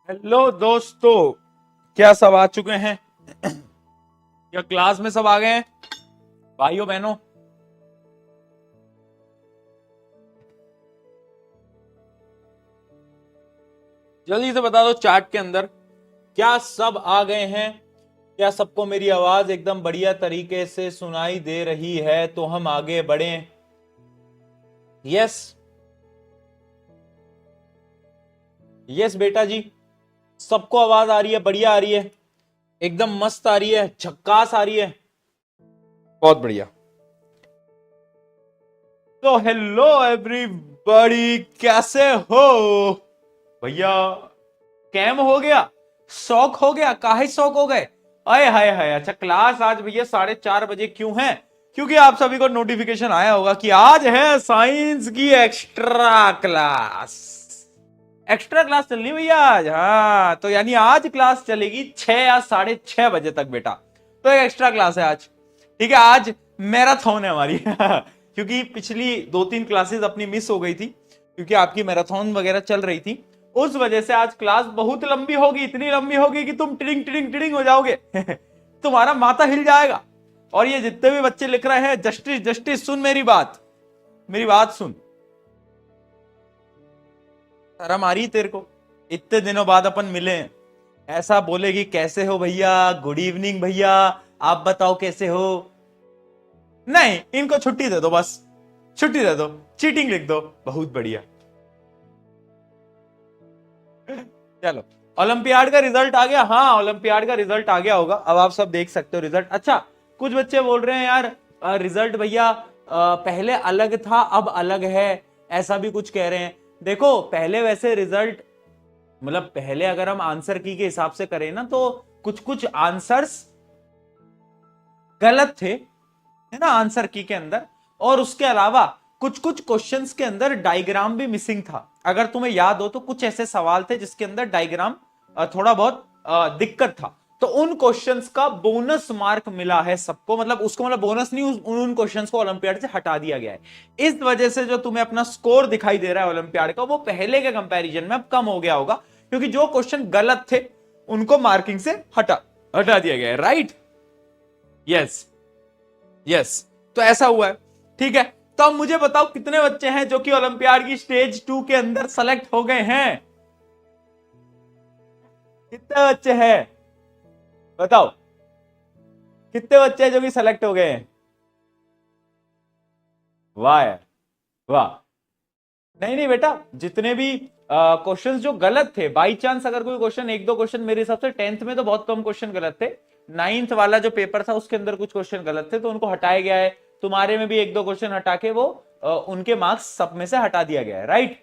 Hello दोस्तों, क्या सब आ चुके हैं? क्या क्लास में सब आ गए हैं भाइयों बहनों? जल्दी से बता दो चैट के अंदर, क्या सब आ गए हैं? क्या सबको मेरी आवाज एकदम बढ़िया तरीके से सुनाई दे रही है तो हम आगे बढ़ें? यस, यस बेटा जी, सबको आवाज आ रही है? बढ़िया आ रही है, एकदम मस्त आ रही है, झक्कास आ रही है, बहुत बढ़िया। तो हेलो एवरीबॉडी, कैसे हो भैया? कैम हो गया, शौक हो गया, काहे शौक हो गए? अरे हाय हाय, अच्छा क्लास आज भैया 4:30 बजे क्यों है? क्योंकि आप सभी को नोटिफिकेशन आया होगा कि आज है साइंस की एक्स्ट्रा क्लास। एक्स्ट्रा क्लास चल रही है भैया आज, हाँ तो यानी आज क्लास चलेगी 6 या 6:30 बजे तक बेटा। तो एक एक्स्ट्रा क्लास है आज, ठीक है? आज मैराथन है हमारी क्योंकि पिछली 2-3 क्लासेस अपनी मिस हो गई थी क्योंकि आपकी मैराथन वगैरह चल रही थी, उस वजह से आज क्लास बहुत लंबी होगी, इतनी लंबी होगी कि तुम टिडिंग टिडिंग टिडिंग हो जाओगे तुम्हारा माथा हिल जाएगा। और ये जितने भी बच्चे लिख रहे हैं जस्टिस जस्टिस, सुन मेरी बात सुन। शर्म आ रही तेरे को? इतने दिनों बाद अपन मिले हैं, ऐसा बोलेगी कैसे हो भैया, गुड इवनिंग भैया, आप बताओ कैसे हो? नहीं, इनको छुट्टी दे दो, बस छुट्टी दे दो, चीटिंग लिख दो, बहुत बढ़िया। चलो, ओलंपियाड का रिजल्ट आ गया। हाँ, ओलंपियाड का रिजल्ट आ गया होगा, अब आप सब देख सकते हो रिजल्ट। अच्छा, कुछ बच्चे बोल रहे हैं यार रिजल्ट भैया पहले अलग था अब अलग है, ऐसा भी कुछ कह रहे हैं। देखो पहले वैसे रिजल्ट, मतलब पहले अगर हम आंसर की के हिसाब से करें ना तो कुछ कुछ आंसर्स गलत थे, है ना, आंसर की के अंदर। और उसके अलावा कुछ कुछ क्वेश्चंस के अंदर डायग्राम भी मिसिंग था। अगर तुम्हें याद हो तो कुछ ऐसे सवाल थे जिसके अंदर डायग्राम थोड़ा बहुत दिक्कत था, तो उन क्वेश्चंस का बोनस मार्क मिला है सबको, मतलब उसको, मतलब बोनस नहीं, उन क्वेश्चंस को ओलंपियाड से हटा दिया गया है। इस वजह से जो तुम्हें अपना स्कोर दिखाई दे रहा है ओलंपियाड का, वो पहले के कंपैरिजन में अब कम हो गया होगा, क्योंकि जो क्वेश्चन गलत थे उनको मार्किंग से हटा हटा दिया गया है। राइट, यस, यस, तो ऐसा हुआ है, ठीक है? तो अब मुझे बताओ कितने बच्चे हैं जो कि ओलंपियाड की स्टेज 2 के अंदर सेलेक्ट हो गए हैं? कितने बच्चे हैं बताओ, कितने बच्चे हैं जो कि सेलेक्ट हो गए हैं? वाह यार, वाह। नहीं नहीं बेटा, जितने भी क्वेश्चंस जो गलत थे, बाई चांस अगर कोई क्वेश्चन, एक दो क्वेश्चन, मेरे हिसाब से 10th में तो बहुत कम क्वेश्चन गलत थे, 9th वाला जो पेपर था उसके अंदर कुछ क्वेश्चन गलत थे तो उनको हटाया गया है। तुम्हारे में भी एक दो क्वेश्चन हटा के वो उनके मार्क्स सब में से हटा दिया गया है। राइट,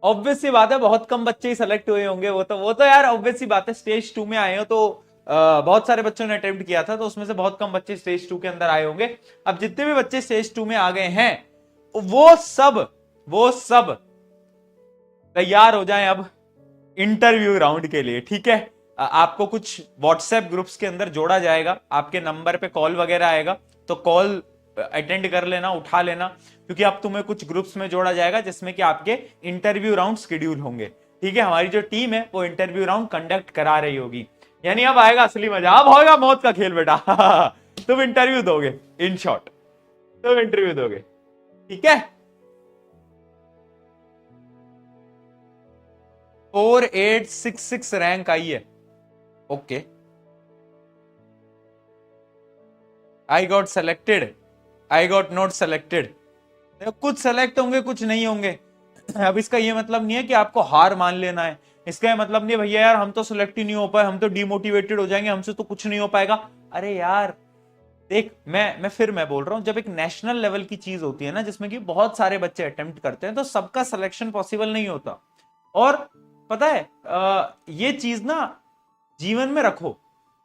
ऑब्वियस सी बात है, बहुत कम बच्चे ही सेलेक्ट हुए होंगे, वो तो यार ऑब्वियस सी बात है, स्टेज 2 में आए हो तो बहुत सारे बच्चों ने अटेम्प्ट किया था, तो उसमें से बहुत कम बच्चे स्टेज 2 के अंदर आए होंगे। अब जितने भी बच्चे स्टेज 2 में आ गए हैं वो सब तैयार हो जाएं अब इंटरव्यू राउंड के लिए, ठीक है? आपको कुछ व्हाट्सएप ग्रुप्स के अंदर जोड़ा जाएगा, आपके नंबर पे कॉल वगैरह आएगा, तो कॉल अटेंड कर लेना, उठा लेना, क्योंकि अब तुम्हें कुछ ग्रुप्स में जोड़ा जाएगा जिसमें कि आपके इंटरव्यू राउंड शेड्यूल होंगे, ठीक है? हमारी जो टीम है वो इंटरव्यू राउंड कंडक्ट करा रही होगी, यानी अब आएगा असली मजा, अब होगा मौत का खेल बेटा तुम इंटरव्यू दोगे, इन शॉर्ट तुम इंटरव्यू दोगे, ठीक है? 4866 रैंक आई है, okay. I got selected, I got not selected. कुछ सेलेक्ट होंगे कुछ नहीं होंगे। अब इसका ये मतलब नहीं है कि आपको हार मान लेना है, इसका ये मतलब नहीं है भैया यार हम तो सेलेक्ट ही नहीं हो पाए, हम तो डिमोटिवेटेड हो जाएंगे, हमसे तो कुछ नहीं हो पाएगा। अरे यार देख, मैं बोल रहा हूं, जब एक नेशनल लेवल की चीज होती है ना जिसमें कि बहुत सारे बच्चे अटेम्प्ट करते हैं, तो सबका सिलेक्शन पॉसिबल नहीं होता। और पता है ये चीज ना जीवन में रखो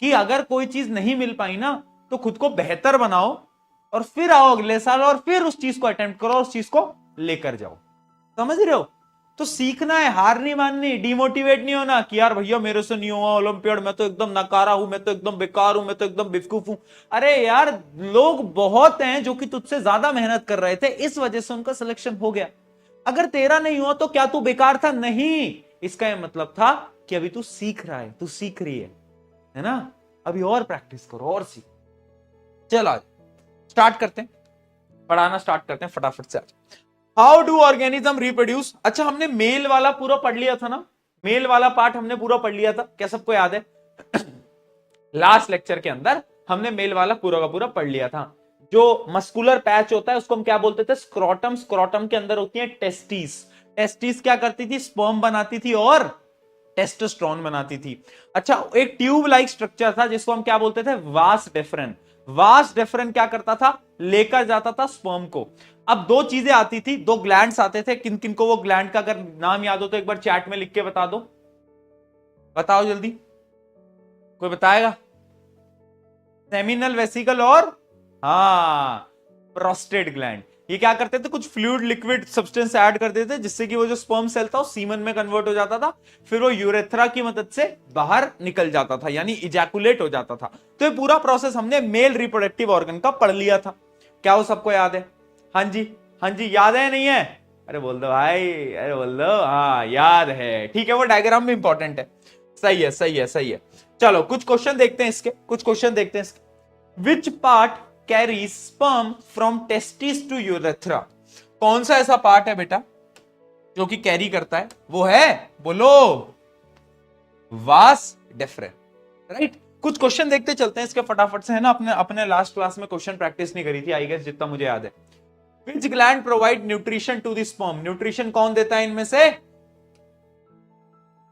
कि अगर कोई चीज नहीं मिल पाई ना तो खुद को बेहतर बनाओ और फिर आओ अगले साल और फिर उस चीज को अटेम्प्ट करो, उस चीज को लेकर जाओ। समझ रहे हो? तो सीखना है, हार नहीं माननी, डिमोटिवेट नहीं होना कि यार भैया मेरे से नहीं हुआ ओलंपियाड, मैं तो एकदम नकारा हूं, मैं तो एकदम बेकार हूं, मैं तो एकदम बेवकूफ हूं। अरे यार लोग बहुत हैं जो कि तुझसे ज्यादा मेहनत कर रहे थे, इस वजह से उनका सिलेक्शन हो गया। अगर तेरा नहीं हुआ तो क्या तू बेकार था? नहीं, इसका यह मतलब था कि अभी तू सीख रहा है, तू सीख रही है ना, अभी और प्रैक्टिस करो और सीख। चल आज स्टार्ट करते हैं, पढ़ाना स्टार्ट करते हैं फटाफट से। आज हाउ डू ऑर्गेनिज्म रिप्रोड्यूस। अच्छा, हमने मेल वाला पूरा पढ़ लिया था ना, मेल वाला पार्ट हमने पूरा पढ़ लिया था, क्या सबको याद है? लास्ट लेक्चर के अंदर हमने मेल वाला पूरा का पूरा पढ़ लिया था। जो मस्कुलर पैच होता है उसको हम क्या बोलते थे? स्क्रोटम। स्क्रोटम के अंदर होती है टेस्टिस। टेस्टिस क्या करती थी? स्पर्म बनाती थी और टेस्टोस्टेरोन बनाती थी। अच्छा, एक ट्यूब लाइक स्ट्रक्चर था जिसको हम क्या बोलते थे? वास डेफरन। वास डेफरन क्या करता था? लेकर जाता था स्पर्म को। अब दो चीजें आती थी, दो ग्लैंड्स आते थे। किन किन को वो ग्लैंड का अगर नाम याद हो तो एक बार चैट में लिख के बता दो, बताओ जल्दी, कोई बताएगा? सेमिनल वेसिकल और हाँ प्रोस्टेट ग्लैंड। ये क्या करते थे? कुछ फ्लूइड लिक्विड सब्सटेंस ऐड कर देते थे जिससे कि वो जो स्पर्म सेल था वो सीमन में कन्वर्ट हो जाता था, फिर वो यूरेथ्रा की मदद से बाहर निकल जाता था, यानी इजैकुलेट हो जाता था। तो ये पूरा प्रोसेस हमने मेल रिप्रोडक्टिव ऑर्गन का पढ़ लिया था। क्या वो सबको याद है? हाँ जी, हाँ जी, याद है नहीं है? अरे बोल दो भाई, अरे बोल दो हाँ याद है। ठीक है, वो डायग्राम भी इंपॉर्टेंट है। सही है, सही है, सही है। चलो कुछ क्वेश्चन देखते हैं इसके, कुछ क्वेश्चन देखते हैं इसके। Which part carry sperm from testis to urethra. कौन सा ऐसा पार्ट है बेटा जो कि कैरी करता है? वो है, बोलो, वास डेफरेन। राइट। कुछ क्वेश्चन देखते चलते हैं इसके फटाफट से, है ना। अपने अपने लास्ट क्लास में क्वेश्चन प्रैक्टिस नहीं करी थी आई गेस, जितना मुझे याद है। Which gland provide nutrition to the sperm. Nutrition कौन देता है इनमें से?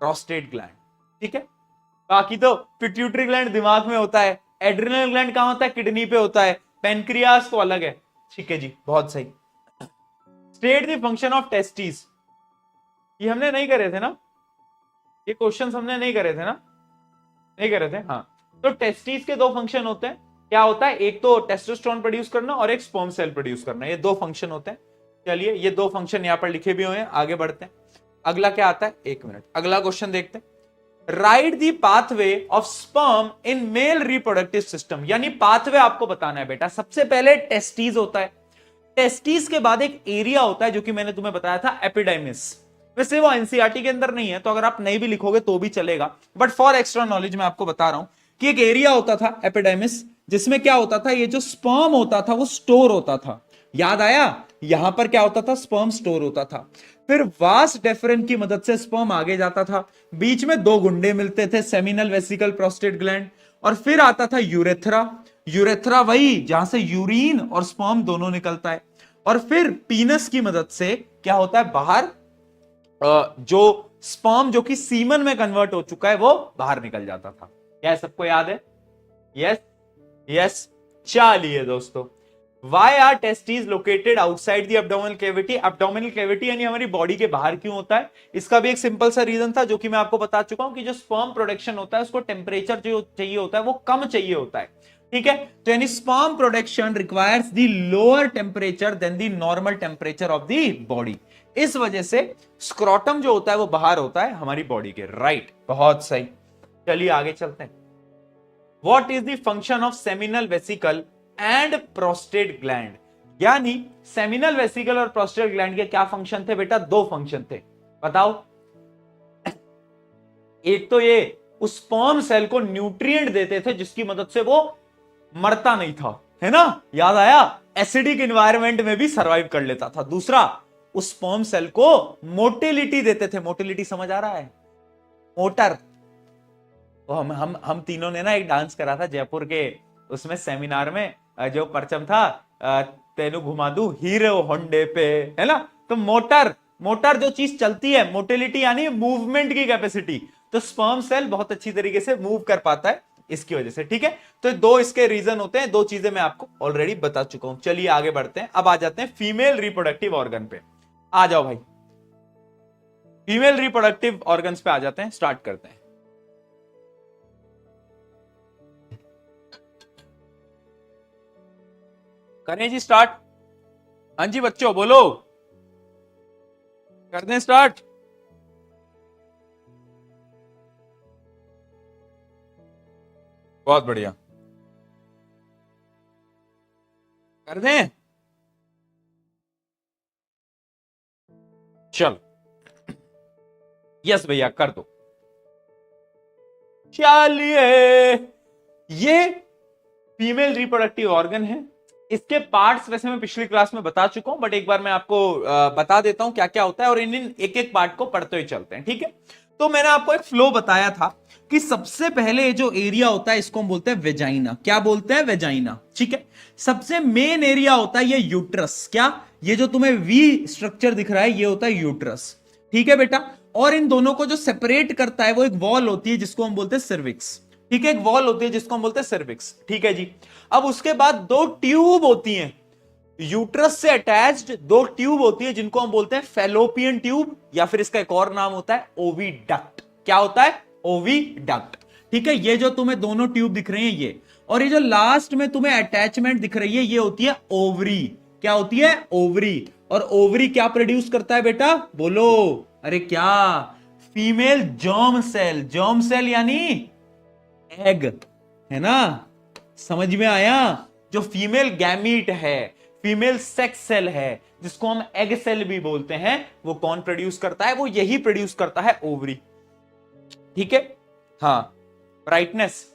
Prostate gland. ठीक है, बाकी तो पिट्यूटरी ग्लैंड दिमाग में होता है, एड्रिनल ग्लैंड कहां होता है? किडनी पे होता है, पेनक्रियास तो अलग है। ठीक है जी, बहुत सही। State the function of testis. ये हमने नहीं करे थे ना, ये क्वेश्चंस हमने नहीं करे थे ना, नहीं करे थे। हाँ, तो टेस्टिस के दो फंक्शन होते हैं। क्या होता है? एक तो टेस्टोस्टेरोन प्रोड्यूस करना और एक स्पर्म सेल प्रोड्यूस करना, ये दो फंक्शन होते हैं। चलिए, ये दो फंक्शन यहां पर लिखे भी हुए हैं, आगे बढ़ते हैं। अगला क्या आता है? एक मिनट, अगला क्वेश्चन देखते हैं। Right the pathway of sperm in male reproductive system. यानी पाथवे आपको बताना है बेटा। सबसे पहले टेस्टिस होता है, टेस्टिस के बाद एक एरिया होता है जो कि मैंने तुम्हें बताया था, एपिडाइमिस। वैसे वो एनसीईआरटी के अंदर नहीं है, तो अगर आप नहीं भी लिखोगे तो भी चलेगा, बट फॉर एक्स्ट्रा नॉलेज मैं आपको बता रहा हूं कि एक एरिया होता था एपिडाइमिस, जिसमें क्या होता था? ये जो स्पर्म होता था वो स्टोर होता था। याद आया? यहां पर क्या होता था? स्पर्म स्टोर होता था। फिर वास डेफरेन की मदद से स्पर्म आगे जाता था, बीच में दो गुंडे मिलते थे, सेमिनल वेसिकल, प्रोस्टेट ग्लैंड, और फिर आता था यूरेथ्रा। यूरेथ्रा वही जहां से यूरिन और स्पर्म दोनों निकलता है। और फिर पीनस की मदद से क्या होता है? बाहर जो स्पर्म जो कि सीमन में कन्वर्ट हो चुका है वो बाहर निकल जाता था। क्या सबको याद है? Yes, yes. चलिए दोस्तों, why are testis located outside the abdominal cavity. Abdominal cavity यानी हमारी बॉडी के बाहर क्यों होता है? इसका भी एक सिंपल सा रीजन था जो कि मैं आपको बता चुका हूं कि जो स्पर्म प्रोडक्शन होता है उसको टेम्परेचर जो चाहिए होता है वो कम चाहिए होता है। ठीक है, तो यानी sperm production requires the lower temperature than the normal temperature of the body. इस वजह से स्क्रोटम जो होता है वो बाहर होता है हमारी बॉडी के। राइट, बहुत सही। चलिए आगे चलते हैं। What is the function of seminal vesicle and prostate gland? यानी सेमिनल वेसिकल और प्रोस्टेट ग्लैंड के क्या फंक्शन थे बेटा? दो फंक्शन थे, बताओ। एक तो ये उस स्पर्म सेल को न्यूट्रिएंट देते थे जिसकी मदद से वो मरता नहीं था, है ना, याद आया? एसिडिक एनवायरनमेंट में भी सरवाइव कर लेता था। दूसरा, उस स्पर्म सेल को मोटिलिटी देते थे। मोटिलिटी समझ आ रहा है? मोटर। तो हम तीनों ने ना एक डांस करा था जयपुर के उसमें सेमिनार में, जो परचम था, तेनु घुमा दू हीरो होंडे पे, है ना। तो मोटर, मोटर जो चीज चलती है, मोटिलिटी यानी मूवमेंट की कैपेसिटी, तो स्पर्म सेल बहुत अच्छी तरीके से मूव कर पाता है इसकी वजह से। ठीक है, तो दो इसके रीजन होते हैं, दो चीजें मैं आपको ऑलरेडी बता चुका हूं। चलिए आगे बढ़ते हैं, अब आ जाते हैं फीमेल रिप्रोडक्टिव ऑर्गन पे। आ जाओ भाई, फीमेल रिप्रोडक्टिव ऑर्गन्स पे आ जाते हैं, स्टार्ट करते हैं। करें जी स्टार्ट? हाँ जी बच्चों बोलो, कर दें स्टार्ट? बहुत बढ़िया, कर दें। चलो यस भैया कर दो। चलिए, ये फीमेल रिप्रोडक्टिव ऑर्गन है। इसके पार्ट्स वैसे मैं पिछली क्लास में बता चुका हूं, बट एक बार मैं आपको बता देता हूं क्या क्या होता है, और इन एक एक पार्ट को पढ़ते हुए चलते हैं, ठीक है। तो मैंने आपको एक फ्लो बताया था कि सबसे पहले जो एरिया होता है इसको हम बोलते हैं वेजाइना। क्या बोलते हैं? वेजाइना, ठीक है। सबसे मेन एरिया होता है ये यूट्रस। क्या? ये जो तुम्हें वी स्ट्रक्चर दिख रहा है ये होता है यूट्रस, ठीक है बेटा। और इन दोनों को जो सेपरेट करता है वो एक वॉल होती है जिसको हम बोलते हैं सर्विक्स, ठीक है। एक वॉल होती है जिसको हम बोलते हैं सर्विक्स, ठीक है जी। अब उसके बाद दो ट्यूब होती हैं यूट्रस से अटैच्ड, दो ट्यूब होती है जिनको हम बोलते हैं फैलोपियन ट्यूब, या फिर इसका एक और नाम होता है ओविडक्ट। क्या होता है? ओविडक्ट, ठीक है। ये जो तुम्हें दोनों ट्यूब दिख रही हैं ये, और ये जो लास्ट में तुम्हें अटैचमेंट दिख रही है ये होती है ओवरी। क्या होती है? ओवरी। और ओवरी क्या प्रोड्यूस करता है बेटा? बोलो। अरे क्या? Female germ cell. Germ cell यानी एग, है ना? समझ में आया? जो फीमेल गैमीट है, फीमेल सेक्स सेल है, जिसको हम एग सेल भी बोलते हैं, वो कौन प्रोड्यूस करता है? वो यही प्रोड्यूस करता है, ओवरी, ठीक है। हाँ, ब्राइटनेस।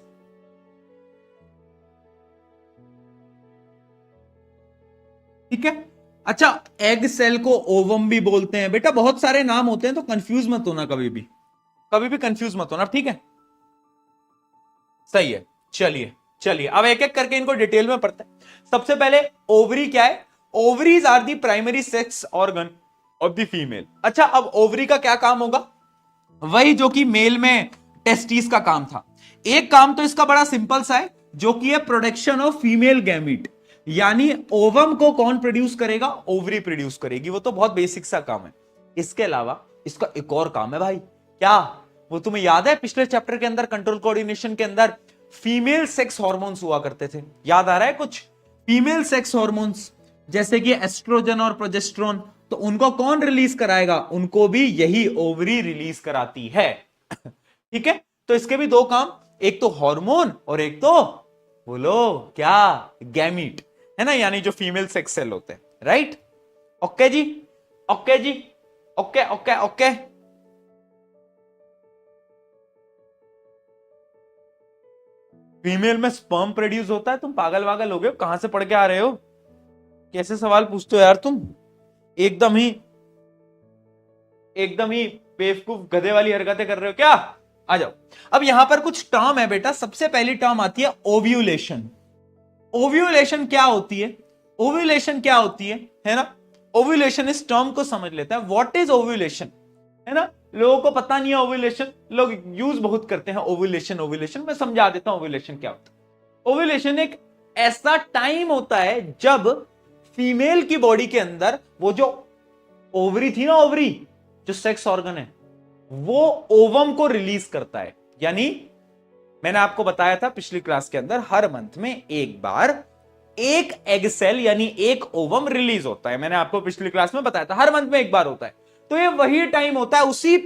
ठीक है। अच्छा, एग सेल को ओवम भी बोलते हैं बेटा, बहुत सारे नाम होते हैं, तो कंफ्यूज मत होना कभी भी, कभी भी कंफ्यूज मत होना, ठीक है। सही है। चलिए चलिए, अब एक एक करके इनको डिटेल में पढ़ते हैं। सबसे पहले ओवरी क्या है? Ovaries are the primary sex organ of the female. अच्छा, अब ओवरी का क्या काम होगा? वही जो कि मेल में टेस्टिस का काम था। एक काम तो इसका बड़ा सिंपल सा है, जो कि है प्रोडक्शन ऑफ फीमेल गैमीट। यानी ओवम को कौन प्रोड्यूस करेगा? ओवरी प्रोड्यूस करेगी। वो तो बहुत बेसिक सा काम है। इसके अलावा इसका एक और काम है भाई। क्या? वो तुम्हें याद है पिछले चैप्टर के अंदर कंट्रोल कोऑर्डिनेशन के अंदर फीमेल सेक्स हॉर्मोन्स हुआ करते थे? याद आ रहा है कुछ? फीमेल सेक्स हॉर्मोन्स जैसे कि एस्ट्रोजन और प्रोजेस्ट्रोन, तो उनको कौन रिलीज कराएगा? उनको भी यही ओवरी रिलीज कराती है। ठीक है। तो इसके भी दो काम, एक तो हार्मोन और एक तो बोलो क्या? गैमीट, है ना, यानी जो फीमेल सेक्स सेल होते हैं, राइट? ओके जी, ओके जी, ओके ओके ओके। फीमेल में स्पर्म प्रोड्यूस होता है? तुम पागल वागल हो गए हो? कहां से पढ़ के आ रहे हो? कैसे सवाल पूछते हो यार तुम? एकदम ही एकदम ही बेवकूफ गधे वाली हरकतें कर रहे हो क्या? आ जाओ। अब यहां पर कुछ टर्म है बेटा। सबसे पहली टर्म आती है ओव्यूलेशन। ओव्यूलेशन क्या होती है? ओव्यूलेशन क्या होती है ना? ओव्यूलेशन इस टर्म को समझ लेते हैं। व्हाट इज ओव्यूलेशन, है ना? लोगों को पता नहीं है ओव्यूलेशन, लोग यूज बहुत करते हैं ओव्यूलेशन। ओव्यूलेशन मैं समझा देता हूं ओव्यूलेशन क्या होता है। ओव्यूलेशन एक ऐसा टाइम होता है जब फीमेल की बॉडी के अंदर वो जो ओवरी थी ना, ओवरी जो सेक्स ऑर्गन है, वो ओवम को रिलीज करता है। यानी मैंने आपको बताया था पिछली क्लास के अंदर, हर मंथ में एक बार एक एग सेल यानी एक ओवम रिलीज होता है। मैंने आपको पिछली क्लास में बताया था हर मंथ में एक बार होता है। तो ये वही टाइम होता है, उसी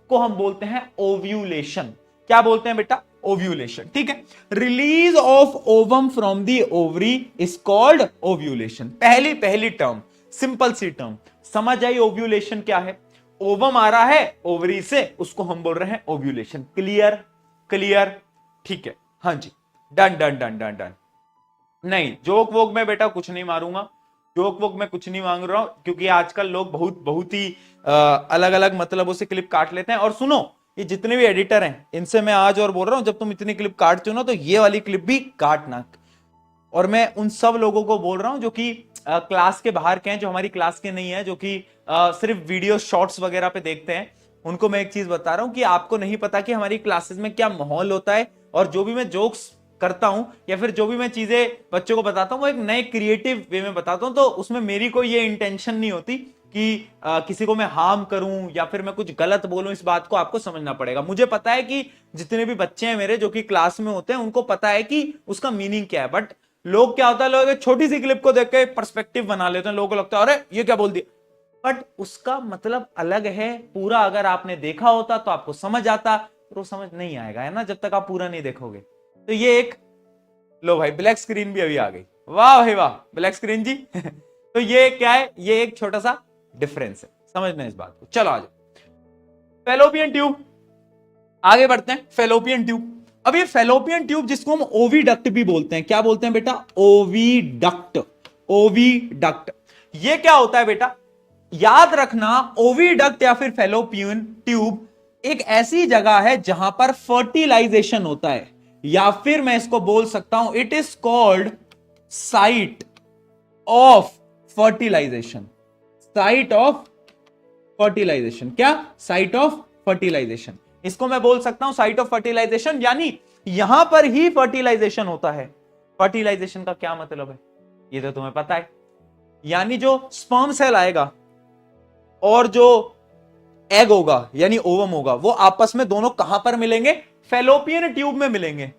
को हम बोलते हैं ओव्यूलेशन। क्या बोलते हैं बेटा? ओव्यूलेशन, ठीक है। Release of ovum from the ovary is called ovulation. पहली पहली टर्म, सिंपल सी टर्म समझ आई। ओव्यूलेशन क्या है? ओवम आ रहा है ओवरी से, उसको हम बोल रहे हैं ओव्यूलेशन। क्लियर? क्लियर, ठीक है। हाँ जी, done done done done done. नहीं, जोक वोक में बेटा कुछ नहीं मारूंगा, जोक वोक में कुछ नहीं मांग रहा हूं, क्योंकि आजकल लोग बहुत बहुत ही अलग अलग मतलबों से क्लिप काट लेते हैं। और सुनो, ये जितने भी एडिटर हैं इनसे मैं आज और बोल रहा हूं, जब तुम इतनी क्लिप काटते हो ना, तो ये वाली क्लिप भी काटना। और मैं उन सब लोगों को बोल रहा हूं जो कि क्लास के बाहर के हैं, जो हमारी क्लास के नहीं है, जो कि सिर्फ वीडियो शॉर्ट्स वगैरह पे देखते हैं, उनको मैं एक चीज बता रहा हूं कि आपको नहीं पता कि हमारी क्लासेस में क्या माहौल होता है। और जो भी मैं जोक्स करता हूं या फिर जो भी मैं चीजें बच्चों को बताता हूं, वो एक नए क्रिएटिव वे में बताता हूं। तो उसमें मेरी कोई ये इंटेंशन नहीं होती कि किसी को मैं हार्म करूं या फिर मैं कुछ गलत बोलूं। इस बात को आपको समझना पड़ेगा। मुझे पता है कि जितने भी बच्चे हैं मेरे जो कि क्लास में होते हैं, उनको पता है कि उसका मीनिंग क्या है। बट लोग क्या होता है, लोग छोटी सी क्लिप को देख के पर्सपेक्टिव बना लेते हैं। लोगों को लगता है अरे ये क्या बोल दिया, बट उसका मतलब अलग है। पूरा अगर आपने देखा होता तो आपको समझ आता, और वो समझ नहीं आएगा, है ना, जब तक आप पूरा नहीं देखोगे। तो ये एक, लो भाई ब्लैक स्क्रीन भी अभी आ गई, वाह भाई वाह, ब्लैक स्क्रीन जी। तो ये क्या है? ये एक छोटा सा डिफरेंस है, समझना इस बात को। चलो आ जाओ, फेलोपियन ट्यूब, आगे बढ़ते हैं। फेलोपियन ट्यूब, अब ये फेलोपियन ट्यूब जिसको हम ओविडक्ट भी बोलते हैं, क्या बोलते हैं बेटा? Oviduct, oviduct. ये क्या होता है बेटा? याद रखना, ओविडक्ट या फिर फेलोपियन ट्यूब एक ऐसी जगह है जहां पर फर्टिलाइजेशन होता है, या फिर मैं इसको बोल सकता हूं it is called site of fertilization. Site of fertilization, क्या? Site of fertilization. इसको मैं बोल सकता हूं साइट ऑफ फर्टिलाइजेशन, यानी यहां पर ही फर्टिलाइजेशन होता है। फर्टिलाइजेशन का क्या मतलब है ये तो तुम्हें पता है, यानी जो स्पर्म सेल आएगा और जो एग होगा यानी ओवम होगा, वो आपस में दोनों कहां पर मिलेंगे? फेलोपियन ट्यूब में मिलेंगे।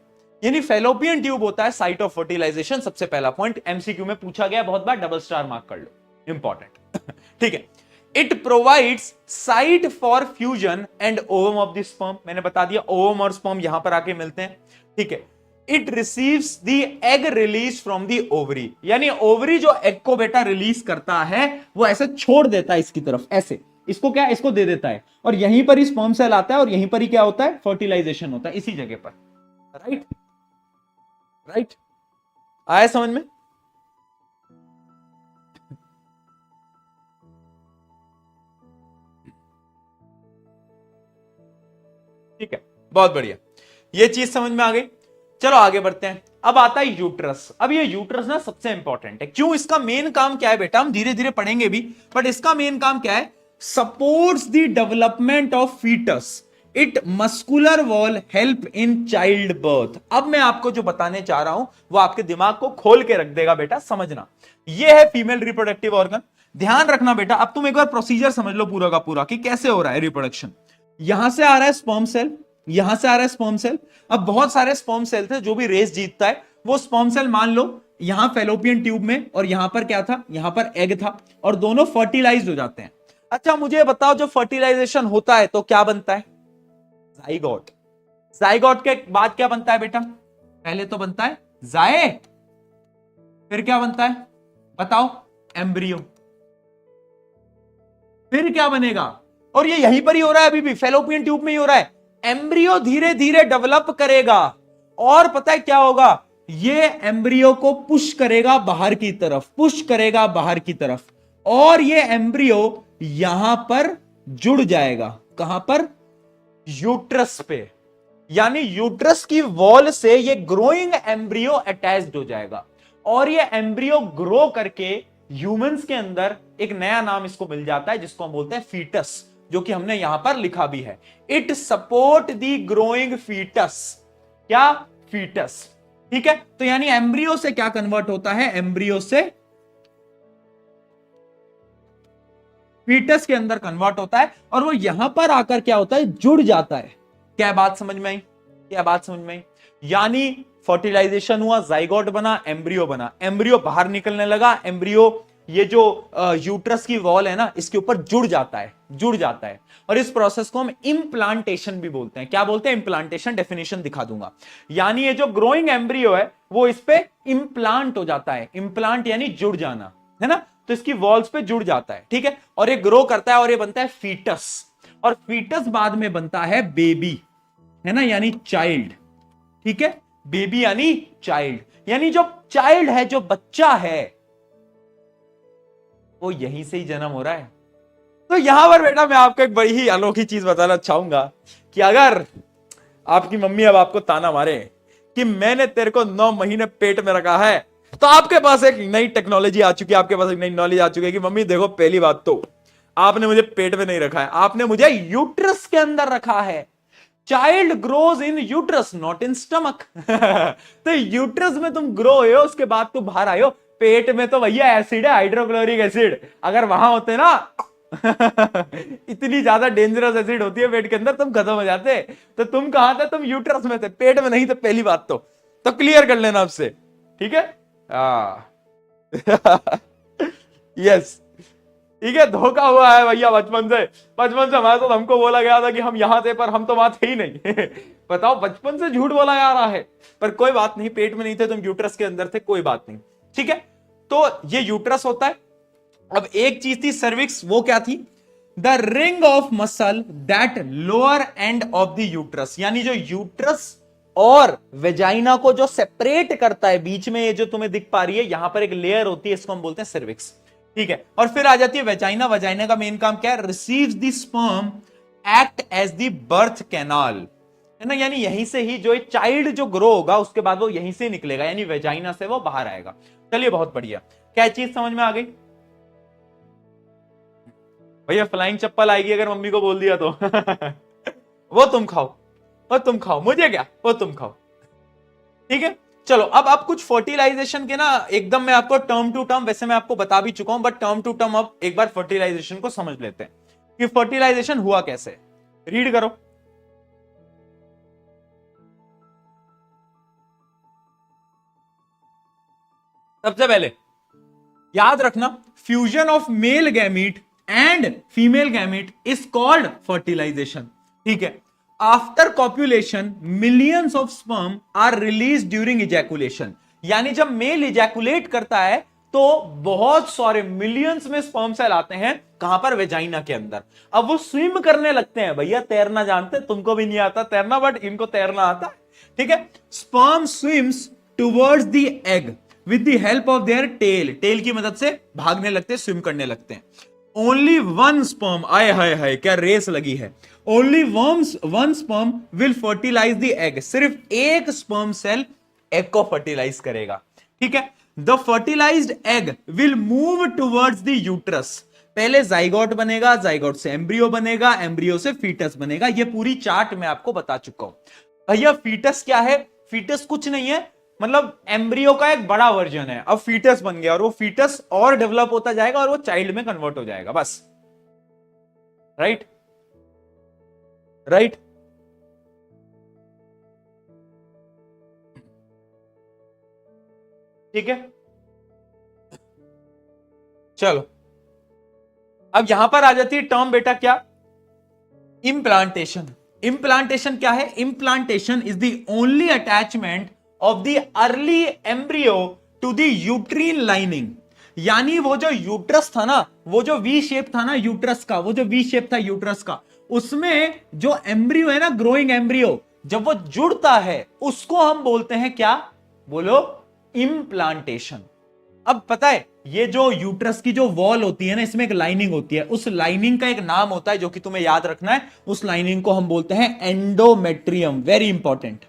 यानी फेलोपियन ट्यूब होता है साइट ऑफ फर्टिलाइजेशन। सबसे पहला पॉइंट एमसीक्यू में पूछा गया बहुत बार, डबल स्टार मार्क कर लो, इंपॉर्टेंट। ठीक है। It provides site for fusion and ovum of the sperm, मैंने बता दिया ओवम और स्पर्म यहां पर आके मिलते हैं। ठीक है। It receives the egg release from the ovary, यानी ओवरी जो एग को बेटा रिलीज करता है वो ऐसे छोड़ देता है इसकी तरफ, ऐसे इसको क्या, इसको दे देता है, और यहीं पर ही स्पर्म सेल आता है और यहीं पर ही क्या होता है? फर्टिलाइजेशन होता है, इसी जगह पर। राइट, राइट, आया समझ में? ठीक है, बहुत बढ़िया, ये चीज समझ में आ गई। चलो आगे बढ़ते हैं। अब आता है यूट्रस। अब ये यूट्रस ना सबसे इंपॉर्टेंट है। क्यों? इसका मेन काम क्या है बेटा? हम धीरे धीरे पढ़ेंगे भी, बट इसका मेन काम क्या है? Supports the development of foetus, it muscular wall help in child birth. अब मैं आपको जो बताने चाह रहा हूं वो आपके दिमाग को खोल के रख देगा बेटा, समझना। ये है फीमेल रिप्रोडक्टिव ऑर्गन। ध्यान रखना बेटा, अब तुम एक बार प्रोसीजर समझ लो पूरा का पूरा कि कैसे हो रहा है रिप्रोडक्शन। यहां से आ रहा है स्पर्म सेल, यहां से आ रहा है स्पर्म सेल। अब बहुत सारे स्पर्म सेल थे, जो भी रेस जीतता है वो स्पर्म सेल मान लो यहां फेलोपियन ट्यूब में, और यहां पर क्या था? यहां पर एग था, और दोनों फर्टिलाइज हो जाते हैं। अच्छा मुझे बताओ, जब फर्टिलाइजेशन होता है तो क्या बनता है? जाइगोट। जाइगोट के बाद क्या बनता है बेटा? पहले तो बनता है जाए, फिर क्या बनता है बताओ? एम्ब्रियो। फिर क्या बनेगा? और ये यहीं पर ही हो रहा है, अभी भी फेलोपियन ट्यूब में ही हो रहा है। एम्ब्रियो धीरे धीरे डेवलप करेगा, और पता है क्या होगा? ये एम्ब्रियो को पुश करेगा बाहर की तरफ, पुश करेगा बाहर की तरफ, और ये एम्ब्रियो यहां पर जुड़ जाएगा। कहां पर? यूट्रस पे। यानी यूट्रस की वॉल से ये ग्रोइंग एम्ब्रियो अटैच्ड हो जाएगा, और ये एम्ब्रियो ग्रो करके ह्यूमंस के अंदर एक नया नाम इसको मिल जाता है, जिसको हम बोलते हैं फीटस, जो कि हमने यहां पर लिखा भी है। It support the growing foetus. क्या? फीटस। ठीक है। तो यानी एम्ब्रियो से क्या कन्वर्ट होता है? एम्ब्रियो से फीटस के अंदर कन्वर्ट होता है, और वो यहां पर आकर क्या होता है? जुड़ जाता है। क्या बात समझ में आई? क्या बात समझ में आई? यानी फर्टिलाइजेशन हुआ, जाइगोट बना, एम्ब्रियो बना, एम्ब्रियो बाहर निकलने लगा, एम्ब्रियो ये जो यूट्रस की वॉल है ना, इसके ऊपर जुड़ जाता है, जुड़ जाता है। और इस प्रोसेस को हम इम्प्लांटेशन भी बोलते हैं। क्या बोलते हैं? इम्प्लांटेशन। डेफिनेशन दिखा दूंगा। यानी ये जो ग्रोइंग एम्ब्रियो है वो इस पे इम्प्लांट हो जाता है। इम्प्लांट यानी जुड़ जाना, है ना? तो इसकी वॉल्स पे जुड़ जाता है। ठीक है। और ये ग्रो करता है और ये बनता है फीटस, और फीटस बाद में बनता है बेबी, है ना, यानी चाइल्ड। ठीक है। बेबी यानी चाइल्ड, यानी जो चाइल्ड है, जो बच्चा है, वो यहीं से ही जन्म हो रहा है। तो यहां पर बेटा मैं आपको एक बड़ी ही अनोखी चीज बताना चाहूंगा कि अगर आपकी मम्मी अब आपको ताना मारे कि मैंने तेरे को 9 महीने पेट में रखा है, तो आपके पास एक नई टेक्नोलॉजी आ चुकी है, आपके पास एक नई नॉलेज आ चुकी है कि मम्मी देखो, पहली बात तो आपने मुझे पेट में नहीं रखा है, आपने मुझे यूट्रस के अंदर रखा है। Child grows in uterus, not in stomach. तो यूट्रस में तुम ग्रो हुए हो, उसके बाद तुम बाहर आए हो। पेट में तो भैया एसिड है, हाइड्रोक्लोरिक एसिड। अगर वहां होते ना इतनी ज्यादा डेंजरस एसिड होती है पेट के अंदर, तुम खत्म हो जाते। तो तुम कहां थे? तुम यूट्रस में थे, पेट में नहीं थे। पहली बात तो क्लियर कर लेना आपसे, ठीक है? यस, ठीक है। धोखा हुआ है भैया बचपन से हमारे साथ। हमको बोला गया था कि हम यहां थे, पर हम तो वहां थे ही नहीं। बताओ, बचपन से झूठ बोला जा रहा है। पर कोई बात नहीं, पेट में नहीं थे तुम, यूट्रस के अंदर थे, कोई बात नहीं। ठीक है। तो ये यूट्रस होता है। अब एक चीज थी सर्विक्स, वो क्या थी? The ring of muscle that lower end of the uterus, यानी जो यूट्रस और वेजाइना को जो सेपरेट करता है, बीच में ये जो तुम्हें दिख पा रही है यहां पर एक लेयर होती है, इसको हम बोलते हैं सर्विक्स, ठीक है। और फिर आ जाती है वेजाइना। वेजाइना का मेन काम क्या है? Receives the sperm, act as the birth canal, है ना, यानी यहीं से ही जो चाइल्ड जो ग्रो होगा उसके बाद वो यहीं से निकलेगा, यानी वेजाइना से वो बाहर आएगा। चलिए बहुत बढ़िया, क्या चीज समझ में आ गई भैया? फ्लाइंग चप्पल आएगी अगर मम्मी को बोल दिया तो वो तुम खाओ, वो तुम खाओ, मुझे क्या, वो तुम खाओ, ठीक है। चलो अब कुछ फर्टिलाइजेशन के ना एकदम मैं आपको टर्म टू टर्म, वैसे मैं आपको बता भी चुका हूं, बट टर्म टू टर्म अब एक बार फर्टिलाइजेशन को समझ लेते हैं कि फर्टिलाइजेशन हुआ कैसे। रीड करो। सबसे पहले याद रखना, fusion of male gamete and female gamete is called fertilisation, ठीक है। After copulation millions of sperm are release during ejaculation, यानी जब मेल इजैकुलेट करता है तो बहुत सारे मिलियंस में स्पर्म सेल आते हैं, कहां पर? वेजाइना के अंदर। अब वो स्विम करने लगते हैं, भैया तैरना जानते, तुमको भी नहीं आता तैरना, बट इनको तैरना आता है, ठीक है। Sperm swims towards the egg with the help of their tail, tail की मदद से भागने लगते हैं, स्विम करने लगते हैं। ओनली वन स्पर्म, आए हाय हाय क्या रेस लगी है, only one sperm will fertilise the egg, सिर्फ एक स्पर्म सेल एग को फर्टिलाइज करेगा, ठीक है। The fertilised egg will move towards the uterus, पहले जाइगोट बनेगा, जाइगोट से एम्ब्रियो बनेगा, एम्ब्रियो से फीटस बनेगा, ये पूरी चार्ट मैं आपको बता चुका हूं। भैया फीटस क्या है? फीटस कुछ नहीं है, मतलब एम्ब्रियो का एक बड़ा वर्जन है, अब फीटस बन गया और वो फीटस और डेवलप होता जाएगा और वो चाइल्ड में कन्वर्ट हो जाएगा, बस। Right right. ठीक है, चलो अब यहां पर आ जाती है टर्म बेटा, क्या? इम्प्लांटेशन। इम्प्लांटेशन क्या है? Implantation is the only attachment of the early embryo to the uterine lining, यानी वो जो यूट्रस था ना, वो जो वी शेप था ना यूट्रस का, वो जो वी शेप था यूट्रस का, उसमें जो एम्ब्रियो है ना, ग्रोइंग एम्ब्रियो, जब वो जुड़ता है उसको हम बोलते हैं क्या? बोलो, इम्प्लांटेशन। अब पता है ये जो यूट्रस की जो वॉल होती है ना, इसमें एक लाइनिंग होती है, उस लाइनिंग का एक नाम होता है जो कि तुम्हें याद रखना है, उस लाइनिंग को हम बोलते हैं endometrium. Very important,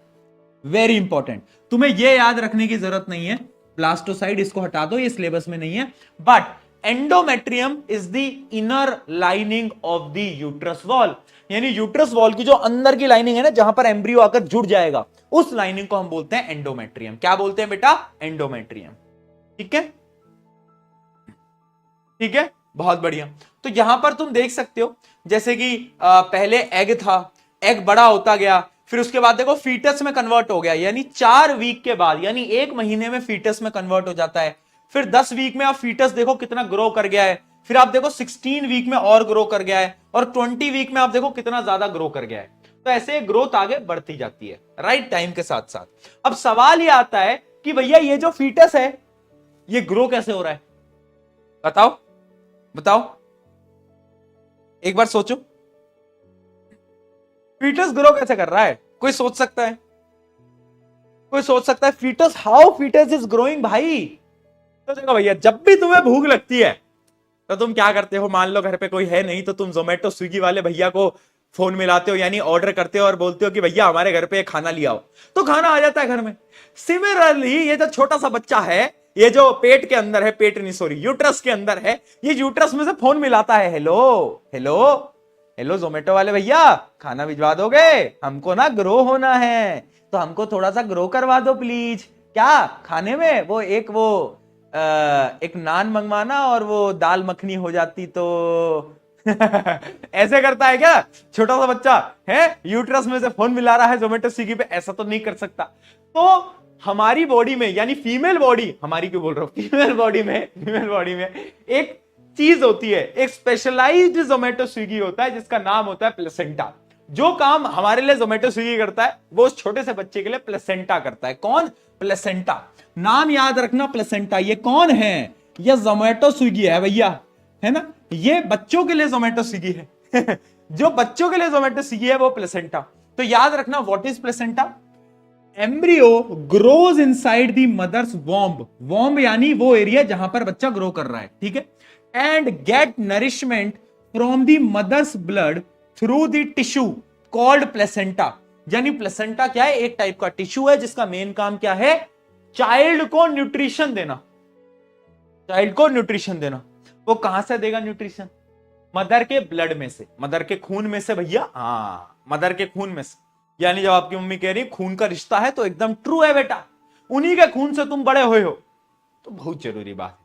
very important, तुम्हें यह याद रखने की जरूरत नहीं है, ब्लास्टोसाइड इसको हटा दो, ये सिलेबस में नहीं है, but endometrium is the inner lining of the uterus wall, यानी यूट्रस वॉल की जो अंदर की लाइनिंग है ना, जहां पर एम्ब्रियो आकर जुड़ जाएगा, उस लाइनिंग को हम बोलते हैं एंडोमेट्रियम। क्या बोलते हैं बेटा? एंडोमेट्रियम, ठीक है, ठीक है, बहुत बढ़िया। तो यहां पर तुम देख सकते हो जैसे कि पहले एग था, एग बड़ा होता गया, फिर उसके बाद देखो फीटस में कन्वर्ट हो गया, यानी 4 वीक के बाद, यानी 1 महीने में फीटस में कन्वर्ट हो जाता है। फिर 10 वीक में आप फीटस देखो कितना ग्रो कर गया है, फिर आप देखो 16 वीक में और ग्रो कर गया है, और 20 वीक में आप देखो कितना ज्यादा ग्रो कर गया है। तो ऐसे ग्रोथ आगे बढ़ती जाती है राइट टाइम के साथ साथ। अब सवाल यह आता है कि भैया ये जो फीटस है ये ग्रो कैसे हो रहा है? बताओ बताओ, एक बार सोचो, फीटस ग्रो कैसे कर रहा है? कोई सोच सकता है? कोई सोच सकता है foetus, how foetus is growing? भाई तो देखो भैया, जब भी तुम्हें भूख लगती है तो तुम क्या करते हो? मान लो घर पे कोई है नहीं, तो तुम जोमेटो स्विगी वाले भैया को फोन मिलाते हो, यानी ऑर्डर करते हो और बोलते हो कि भैया हमारे घर पे खाना ले आओ, तो खाना आ जाता है घर में। सिमिलरली ये जो छोटा सा बच्चा है, ये जो पेट के अंदर है, पेट नहीं सॉरी यूट्रस के अंदर है, ये यूट्रस में से फोन मिलाता है, हेलो हेलो हेलो जोमेटो वाले भैया, खाना भिजवा दोगे? हमको ना ग्रो होना है, तो हमको थोड़ा सा ग्रो करवा दो प्लीज। क्या खाने में? वो एक नान मंगवाना और वो दाल मखनी हो जाती तो ऐसे करता है क्या छोटा सा बच्चा? है यूट्रस में से फोन मिला रहा है जोमेटो स्विगी पे, ऐसा तो नहीं कर सकता। तो हमारी बॉडी में, यानी फीमेल बॉडी, हमारी क्यों बोल रहा हूं, फीमेल बॉडी में एक चीज होती है, एक स्पेशलाइज्ड जोमेटो स्विगी होता है जिसका नाम होता है प्लेसेंटा। जो काम हमारे लिए जोमेटो स्विगी करता है वो उस छोटे से बच्चे के लिए प्लेसेंटा करता है। कौन? प्लेसेंटा। नाम याद रखना, प्लेसेंटा। ये कौन है? ये जोमेटो स्विगी है भैया, है ना। ये बच्चों के लिए जोमेटो स्विगी है जो बच्चों के लिए जोमेटो स्विगी है वो प्लेसेंटा। तो याद रखना what is placenta. Embryo grows inside the mother's womb, womb यानी वो एरिया जहां पर बच्चा ग्रो कर रहा है, ठीक है, and get nourishment from the mother's blood through the tissue called placenta. यानी प्लेसेंटा क्या है, एक टाइप का टिश्यू है जिसका मेन काम क्या है, चाइल्ड को न्यूट्रिशन देना, चाइल्ड को न्यूट्रिशन देना। वो कहां से देगा न्यूट्रिशन, मदर के ब्लड में से, मदर के खून में से भैया, हाँ मदर के खून में से। यानी जब आपकी मम्मी कह रही खून का रिश्ता है तो एकदम ट्रू है बेटा, उन्हीं के खून से तुम बड़े हुए हो, तो बहुत जरूरी बात है,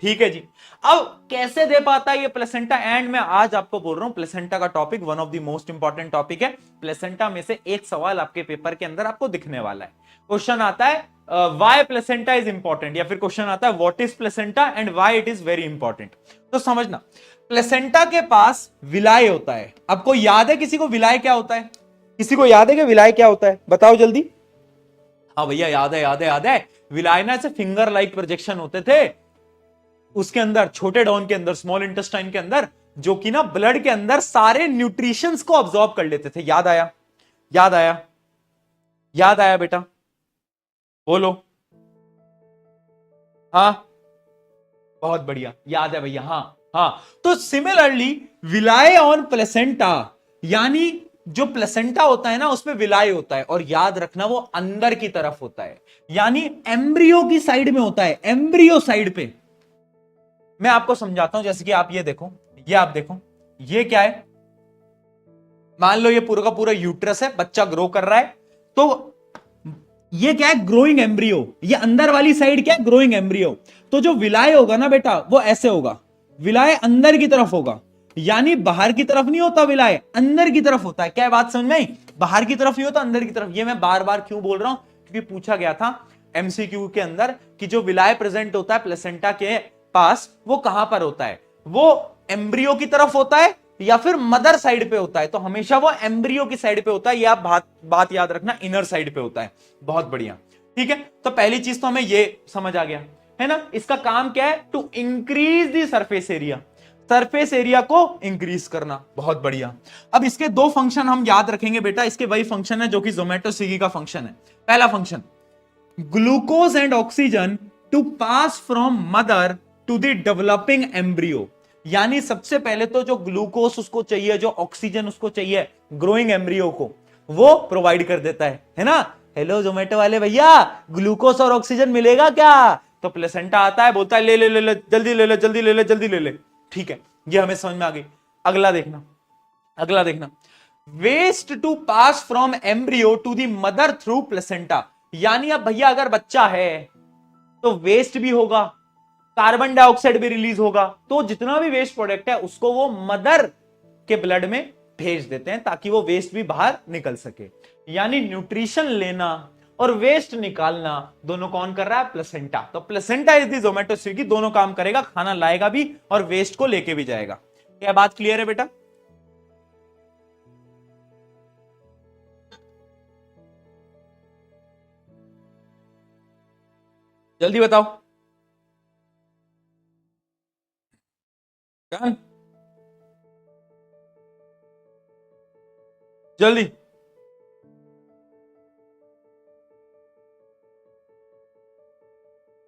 ठीक है जी। अब कैसे दे पाता है ये प्लेसेंटा, एंड मैं आज आपको बोल रहा हूं प्लेसेंटा का topic one of the most important topic है। प्लेसेंटा में से एक सवाल आपके पेपर के अंदर आपको दिखने वाला है। क्वेश्चन आता है व्हाई प्लेसेंटा इज इंपॉर्टेंट, या फिर क्वेश्चन आता है what is placenta and why it is very important. तो समझना, प्लेसेंटा के पास विलाय होता है। आपको याद है किसी को विलाय क्या होता है, किसी को याद है कि विलाय क्या होता है, बताओ जल्दी। हाँ भैया याद है, याद है, याद है। विलाय ना से फिंगर लाइक प्रोजेक्शन होते थे उसके अंदर, छोटे डॉन के अंदर, स्मॉल इंटेस्टाइन के अंदर, जो कि ना ब्लड के अंदर सारे न्यूट्रिशंस को ऑब्जॉर्ब कर लेते थे। याद आया, याद आया, याद आया बेटा, बोलो। हाँ बहुत बढ़िया, याद है भैया, हाँ हाँ। तो सिमिलरली विलाय ऑन प्लेसेंटा, यानी जो प्लेसेंटा होता है ना उसमें विलाय होता है, और याद रखना वो अंदर की तरफ होता है, यानी एम्ब्रियो की साइड में होता है, एम्ब्रियो साइड पे। मैं आपको समझाता हूं, जैसे कि आप ये देखो, ये आप देखो, ये क्या है, मान लो ये पूरा का पूरा यूट्रस है, बच्चा ग्रो कर रहा है, तो ये क्या है, ग्रोइंग एम्ब्रियो, ये अंदर वाली साइड क्या है, ग्रोइंग एम्ब्रियो। तो जो विलाय होगा ना बेटा वो ऐसे होगा, विलाय अंदर की तरफ होगा, यानी बाहर की तरफ नहीं होता विलाय, अंदर की तरफ होता है। क्या बात समझ में आई, बाहर की तरफ नहीं होता, अंदर की तरफ। ये मैं बार बार क्यों बोल रहा हूं, क्योंकि पूछा गया था एमसीक्यू के अंदर कि जो विलाय प्रेजेंट होता है प्लेसेंटा के पास वो कहां पर होता है, वो एम्ब्रियो की तरफ होता है या फिर मदर साइड पे होता है। तो हमेशा वो एम्ब्रियो की साइड पे होता है, ये आप बात याद रखना, इनर साइड पे होता है। बहुत बढ़िया, ठीक है। तो पहली चीज तो हमें ये समझ आ गया है ना, इसका काम क्या है, to increase the surface area, surface area को इंक्रीज करना। बहुत बढ़िया। अब इसके दो फंक्शन हम याद रखेंगे बेटा, इसके वही फंक्शन है जो कि जोमेटो स्विगी का फंक्शन है। पहला function, glucose and oxygen to pass from mother to the developing embryo, यानी सबसे पहले तो जो ग्लूकोज उसको चाहिए, जो ऑक्सीजन उसको चाहिए ग्रोइंग एम्ब्रियो को, वो प्रोवाइड कर देता है ना। हेलो जोमेटो वाले भैया, ग्लूकोज और ऑक्सीजन मिलेगा क्या, तो प्लेसेंटा आता है, बोलता है ले ले ले ले, जल्दी ले ले, जल्दी ले ले, जल्दी ले ले, ठीक है, ये हमें समझ में आ गई। अगला देखना, अगला देखना, waste to pass from embryo to the mother through placenta, यानी अब भैया अगर बच्चा है तो वेस्ट भी होगा, कार्बन डाइऑक्साइड भी रिलीज होगा, तो जितना भी वेस्ट प्रोडक्ट है उसको वो मदर के ब्लड में भेज देते हैं ताकि वो वेस्ट भी बाहर निकल सके। यानी न्यूट्रिशन लेना और वेस्ट निकालना दोनों कौन कर रहा है, प्लेसेंटा। तो placenta is the Zomato Swiggy, दोनों काम करेगा, खाना लाएगा भी और वेस्ट को लेके भी जाएगा। क्या बात क्लियर है बेटा? जल्दी बताओ, जल्दी।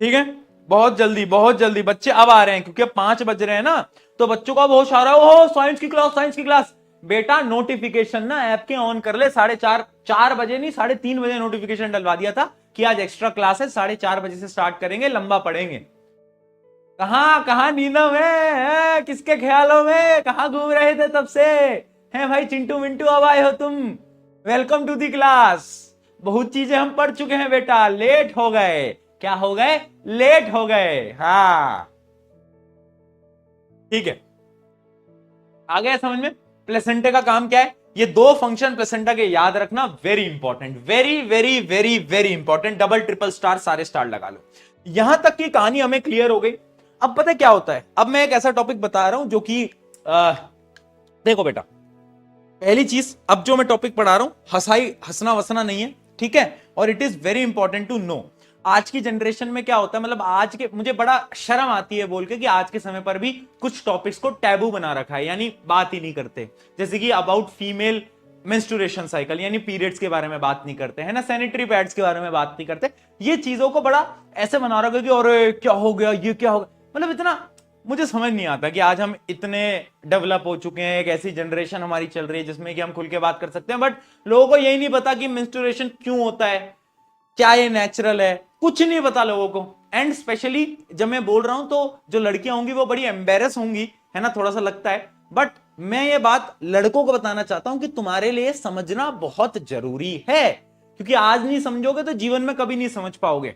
ठीक है, बहुत जल्दी, बहुत जल्दी। बच्चे अब आ रहे हैं क्योंकि अब 5 बज रहे हैं ना, तो बच्चों का बहुत आ रहा है, ओ साइंस की क्लास, साइंस की क्लास। बेटा नोटिफिकेशन ना ऐप के ऑन कर ले, 4:30, 4 बजे नहीं 3:30 बजे नोटिफिकेशन डलवा दिया था कि आज एक्स्ट्रा क्लास है, 4:30 बजे से स्टार्ट करेंगे, लंबा पढ़ेंगे। कहां कहां नींदों में, किसके ख्यालों में, कहां घूम रहे थे तब से, हैं भाई चिंटू मिंटू, अब आए हो तुम, वेलकम टू दी क्लास। बहुत चीजें हम पढ़ चुके हैं बेटा, लेट हो गए, क्या हो गए, लेट हो गए, हाँ ठीक है। आ गया समझ में प्लेसेंटा का काम क्या है। ये दो फंक्शन प्लेसेंटा के याद रखना, very important, very very very very important, double triple star, सारे स्टार लगा लो। यहां तक की कहानी हमें क्लियर हो गई। अब पता है क्या होता है, अब मैं एक ऐसा टॉपिक बता रहा हूं जो कि देखो बेटा, पहली चीज, अब जो मैं टॉपिक पढ़ा रहा हूं हंसना वसना नहीं है, ठीक है, और it is very important to know. आज की जनरेशन में क्या होता है, मतलब आज के, मुझे बड़ा शर्म आती है बोल के कि आज के समय पर भी कुछ टॉपिक्स को टैबू बना रखा है, यानी बात ही नहीं करते। जैसे कि अबाउट फीमेल मेंस्ट्रुएशन साइकिल, यानी पीरियड्स के बारे में बात नहीं करते है ना, सैनिटरी पैड्स के बारे में बात नहीं करते। ये चीजों को बड़ा ऐसे बना रखा है कि अरे क्या हो गया, ये क्या हो गया, मतलब इतना मुझे समझ नहीं आता कि आज हम इतने डेवलप हो चुके हैं, एक ऐसी जनरेशन हमारी चल रही है जिसमें कि हम खुल के बात कर सकते हैं, बट लोगों को यही नहीं पता कि मेंस्ट्रुएशन क्यों होता है, क्या ये नेचुरल है, कुछ नहीं पता लोगों को। एंड स्पेशली जब मैं बोल रहा हूं तो जो लड़कियां होंगी वो बड़ी एम्बेरस होंगी, है ना, थोड़ा सा लगता है, बट मैं ये बात लड़कों को बताना चाहता हूं कि तुम्हारे लिए समझना बहुत जरूरी है, क्योंकि आज नहीं समझोगे तो जीवन में कभी नहीं समझ पाओगे,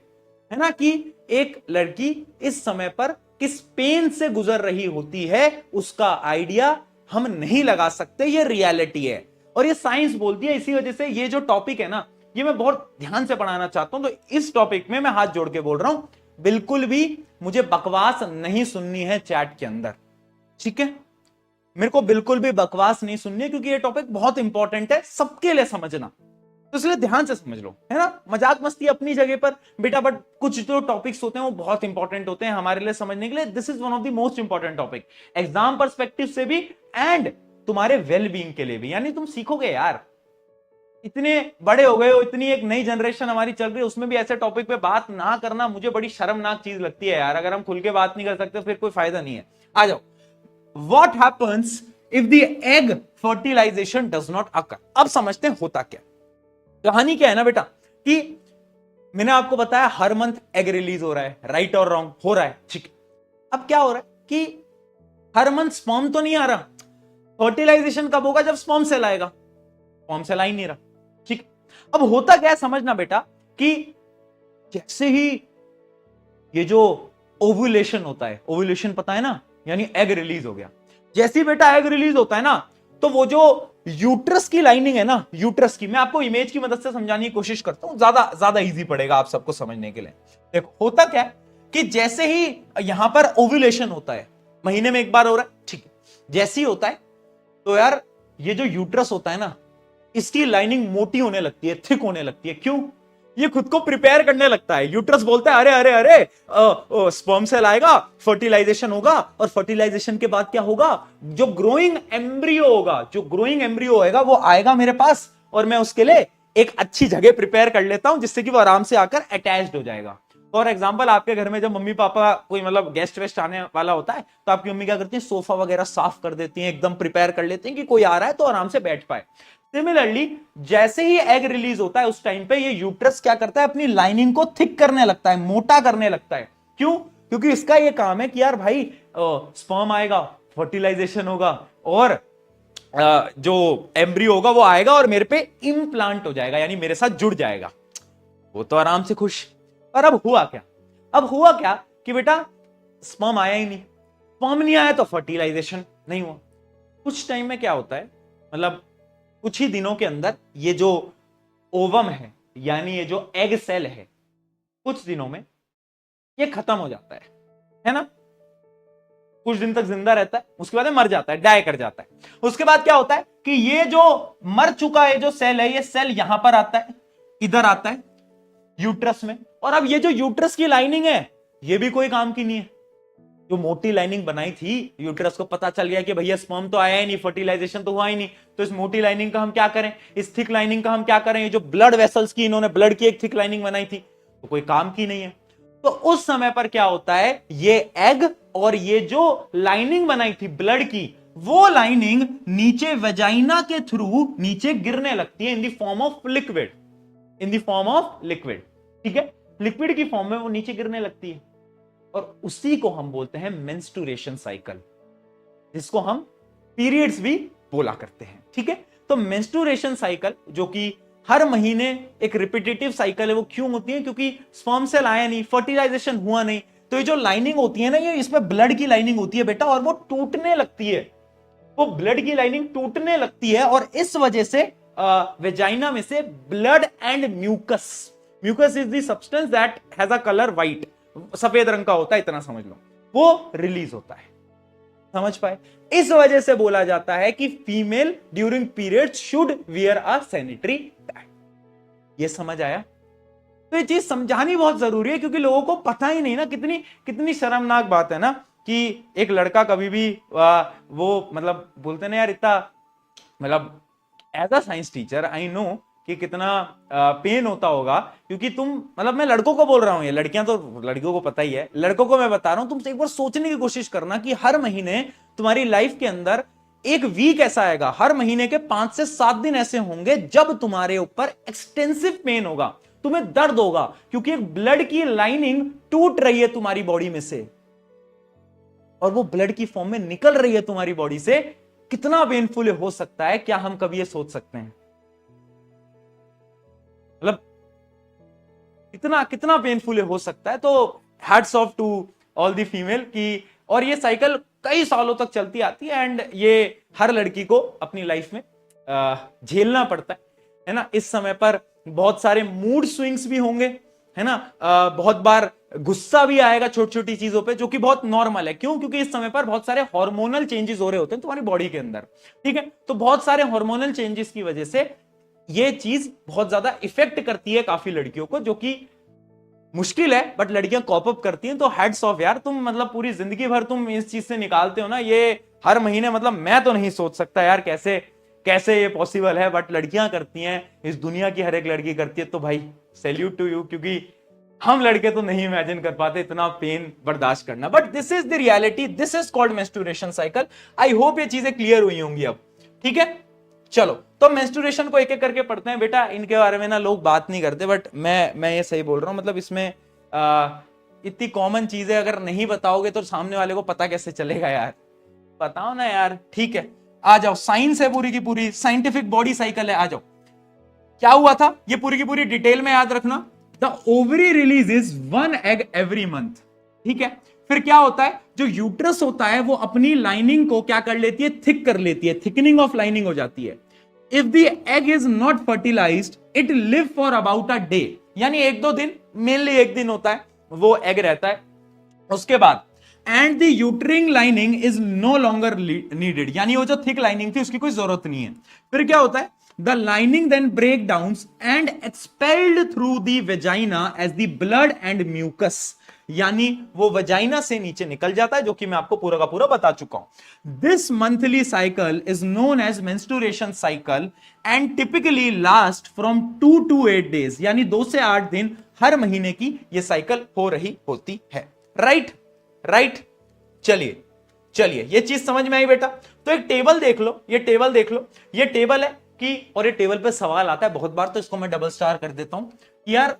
है ना, कि एक लड़की इस समय पर किस पेन से गुजर रही होती है, उसका आइडिया हम नहीं लगा सकते, ये रियलिटी है और ये साइंस बोलती है। इसी वजह से ये जो टॉपिक है ना, ये मैं बहुत ध्यान से पढ़ाना चाहता हूं, तो इस टॉपिक में मैं हाथ जोड़ के बोल रहा हूं, बिल्कुल भी मुझे बकवास नहीं सुननी है चैट के अंदर, ठीक है, मेरे को बिल्कुल भी बकवास नहीं सुननी है, क्योंकि ये टॉपिक बहुत इंपॉर्टेंट है सबके लिए समझना, तो इसलिए ध्यान से समझ लो, है ना। मजाक मस्ती अपनी जगह पर बेटा, बट कुछ जो टॉपिक्स होते हैं वो बहुत इंपॉर्टेंट होते हैं हमारे लिए समझने के लिए। This is one of the most important topic, exam perspective से भी एंड तुम्हारे वेल बीइंग के लिए भी, यानी तुम सीखोगे यार, इतने बड़े हो गए हो, इतनी एक नई जनरेशन हमारी चल रही है, उसमें भी ऐसे टॉपिक पे बात ना करना मुझे बड़ी शर्मनाक चीज लगती है यार। अगर हम खुल के बात नहीं कर सकते फिर कोई फायदा नहीं है। आ जाओ, what happens if the egg fertilisation does not occur. अब समझते हैं होता क्या। कहानी क्या है ना बेटा, कि मैंने आपको बताया हर मंथ एग रिलीज हो रहा है, राइट और रॉन्ग, हो रहा है, ठीक। अब क्या हो रहा है कि हर मंथ स्पर्म तो नहीं आ रहा, फर्टिलाइजेशन कब होगा, जब स्पर्म सेल आएगा, स्पर्म सेल आ ही नहीं रहा, ठीक। अब होता क्या है समझना बेटा, कि जैसे ही ये जो ओव्यूलेशन होता है, ओव्यूलेशन पता है ना, यानी एग रिलीज हो गया, जैसे ही बेटा एग रिलीज होता है ना, तो वो जो यूट्रस की लाइनिंग है ना, यूट्रस की, मैं आपको इमेज की मदद से समझाने की कोशिश करता हूं, ज्यादा इजी पड़ेगा आप सबको समझने के लिए। देखो होता क्या है कि जैसे ही यहां पर ओव्यूलेशन होता है, महीने में एक बार हो रहा है, ठीक है, जैसे ही होता है तो यार ये जो यूट्रस होता है ना, इसकी लाइनिंग मोटी होने लगती है, थिक होने लगती है। क्यों? ये खुद को प्रिपेयर करने लगता है। यूट्रस बोलता है अरे अरे अरे स्पर्म सेल आएगा, फर्टिलाइजेशन होगा, और फर्टिलाइजेशन के बाद क्या होगा, जो ग्रोइंग एम्ब्रियो होगा, जो ग्रोइंग एम्ब्रियो होगा वो आएगा मेरे पास, और मैं उसके लिए एक अच्छी जगह प्रिपेयर कर लेता हूं जिससे कि वो आराम से आकर अटैच्ड हो जाएगा। फॉर एग्जाम्पल, आपके घर में जब मम्मी पापा कोई मतलब गेस्ट वेस्ट आने वाला होता है, तो आपकी मम्मी क्या करती है, सोफा वगैरह साफ कर देती हैं, एकदम प्रिपेयर कर लेती हैं कि कोई आ रहा है तो आराम से बैठ पाए। सिमिलरली जैसे ही एग रिलीज होता है उस टाइम पे ये यूट्रस क्या करता है, अपनी लाइनिंग को थिक करने लगता है, मोटा करने लगता है। क्यों? क्योंकि इसका ये काम है कि यार भाई स्पर्म आएगा, फर्टिलाइजेशन होगा, और जो एम्ब्रियो होगा वो आएगा और मेरे पे इम्प्लांट हो जाएगा, यानी मेरे साथ जुड़ जाएगा। वो तो आराम से खुश। और अब हुआ क्या, अब हुआ क्या कि बेटा स्पर्म आया ही नहीं, स्पर्म नहीं आया तो फर्टिलाइजेशन नहीं हुआ। कुछ टाइम में क्या होता है, मतलब कुछ ही दिनों के अंदर ये जो ओवम है, यानी ये जो एग सेल है, कुछ दिनों में ये खत्म हो जाता है ना, कुछ दिन तक जिंदा रहता है, उसके बाद मर जाता है, डाई कर जाता है। उसके बाद क्या होता है कि ये जो मर चुका है जो सेल है, ये सेल यहां पर आता है, इधर आता है यूट्रस में, और अब ये जो यूट्रस की लाइनिंग है ये भी कोई काम की नहीं है। जो मोटी लाइनिंग बनाई थी, यूट्रस को पता चल गया कि भैया स्पर्म तो आया ही नहीं, फर्टिलाइजेशन तो हुआ ही नहीं, तो इस मोटी लाइनिंग का हम क्या करें, इस थिक लाइनिंग का हम क्या करें, ये जो ब्लड वेसल्स की इन्होंने ब्लड की एक थिक लाइनिंग बनाई थी, तो कोई काम की नहीं है। तो उस समय पर क्या होता है, ये एग और ये जो लाइनिंग बनाई थी ब्लड की, वो लाइनिंग नीचे वेजाइना के थ्रू नीचे गिरने लगती है in the form of liquid, in the form of liquid, ठीक है, लिक्विड की फॉर्म में वो नीचे गिरने लगती है, और उसी को हम बोलते हैं मेंस्ट्रुएशन साइकिल, जिसको हम पीरियड्स भी बोला करते हैं, ठीक है। तो मेंस्ट्रुएशन साइकिल जो कि हर महीने एक रिपीटेटिव साइकिल है, वो क्यों होती है, क्योंकि स्पर्म सेल आया नहीं, फर्टिलाइजेशन हुआ नहीं, तो ये जो लाइनिंग होती है ना, ये इसमें ब्लड की लाइनिंग होती है बेटा, और वो टूटने लगती है, वो ब्लड की लाइनिंग टूटने लगती है, और इस वजह से वेजाइना में से blood and mucus, mucus is the substance that has a colour white, सफेद रंग का होता है, इतना समझ लो, वो रिलीज होता है। समझ पाए? इस वजह से बोला जाता है कि female during period should wear a sanitary pad. ये समझ आया? तो ये चीज समझानी बहुत जरूरी है, क्योंकि लोगों को पता ही नहीं ना, कितनी कितनी शर्मनाक बात है ना कि एक लड़का कभी भी वो मतलब बोलते ना यार इतना, मतलब as a science teacher I know कि कितना पेन होता होगा, क्योंकि तुम मतलब मैं लड़कों को बोल रहा हूं, ये लड़कियां तो लड़कियों को पता ही है, लड़कों को मैं बता रहा हूं, तुम एक बार सोचने की कोशिश करना कि हर महीने तुम्हारी लाइफ के अंदर एक वीक ऐसा आएगा, हर महीने के 5 से 7 दिन ऐसे होंगे जब तुम्हारे ऊपर एक्सटेंसिव पेन होगा, तुम्हें दर्द होगा, क्योंकि एक ब्लड की लाइनिंग टूट रही है तुम्हारी बॉडी में से और वो ब्लड की फॉर्म में निकल रही है तुम्हारी बॉडी से। कितना पेनफुल हो सकता है, क्या हम कभी ये सोच सकते हैं? मतलब कितना कितना पेनफुल हो सकता है। तो hats off to all the female की, और ये साइकिल कई सालों तक चलती आती है एंड ये हर लड़की को अपनी लाइफ में झेलना पड़ता है ना। इस समय पर बहुत सारे मूड स्विंग्स भी होंगे, है ना, बहुत बार गुस्सा भी आएगा छोटी छोटी चीजों पे, जो कि बहुत नॉर्मल है। क्यों? क्योंकि इस समय पर बहुत सारे हार्मोनल चेंजेस हो रहे होते हैं तुम्हारी बॉडी के अंदर, ठीक है। तो बहुत सारे हार्मोनल चेंजेस की वजह से ये चीज बहुत ज्यादा इफेक्ट करती है काफी लड़कियों को, जो कि मुश्किल है, बट लड़कियां कॉप अप करती हैं। तो हेड्स ऑफ यार, तुम मतलब पूरी जिंदगी भर तुम इस चीज से निकालते हो ना, ये हर महीने, मतलब मैं तो नहीं सोच सकता यार कैसे कैसे ये पॉसिबल है, बट लड़कियां करती हैं, इस दुनिया की हर एक लड़की करती है। तो भाई सैल्यूट टू यू, क्योंकि हम लड़के तो नहीं इमेजिन कर पाते इतना पेन बर्दाश्त करना। But this is the reality, this is called menstruation cycle. I hope ये चीजें क्लियर हुई होंगी अब, ठीक है। चलो तो मेंस्ट्रुएशन को एक एक करके पढ़ते हैं बेटा। इनके बारे में ना लोग बात नहीं करते, बट मैं ये सही बोल रहा हूं, मतलब इसमें इतनी कॉमन चीजें अगर नहीं बताओगे तो सामने वाले को पता कैसे चलेगा यार, बताओ ना यार। ठीक है, आ जाओ, साइंस है पूरी की पूरी, साइंटिफिक बॉडी साइकिल है, आ जाओ। क्या हुआ था ये पूरी की पूरी डिटेल में याद रखना। The ovary releases 1 egg every month, ठीक है। फिर क्या होता है, जो यूट्रस होता है वो अपनी लाइनिंग को क्या कर लेती है, थिक कर लेती है, थिकनिंग ऑफ लाइनिंग हो जाती है। If the egg is not fertilised it live for about a day, यानी 1-2 दिन, मेनली 1 दिन होता है वो एग रहता है। उसके बाद and the uterine lining is no longer needed, यानी वो जो थिक लाइनिंग थी उसकी कोई जरूरत नहीं है। फिर क्या होता है, the lining then break down and expelled through the vagina as the blood and mucus, यानी वो वजाइना से नीचे निकल जाता है, जो कि मैं आपको पूरा का पूरा बता चुका हूं। This monthly cycle is known as menstruation cycle and typically last from 2 to 8 days, यानी 2 से 8 दिन हर महीने की ये साइकिल हो रही होती है। राइट राइट, चलिए चलिए, ये चीज समझ में आई बेटा। तो एक टेबल देख लो, ये टेबल देख लो, ये टेबल है कि, और ये टेबल पे सवाल आता है बहुत बार, तो इसको मैं डबल स्टार कर देता हूं। यार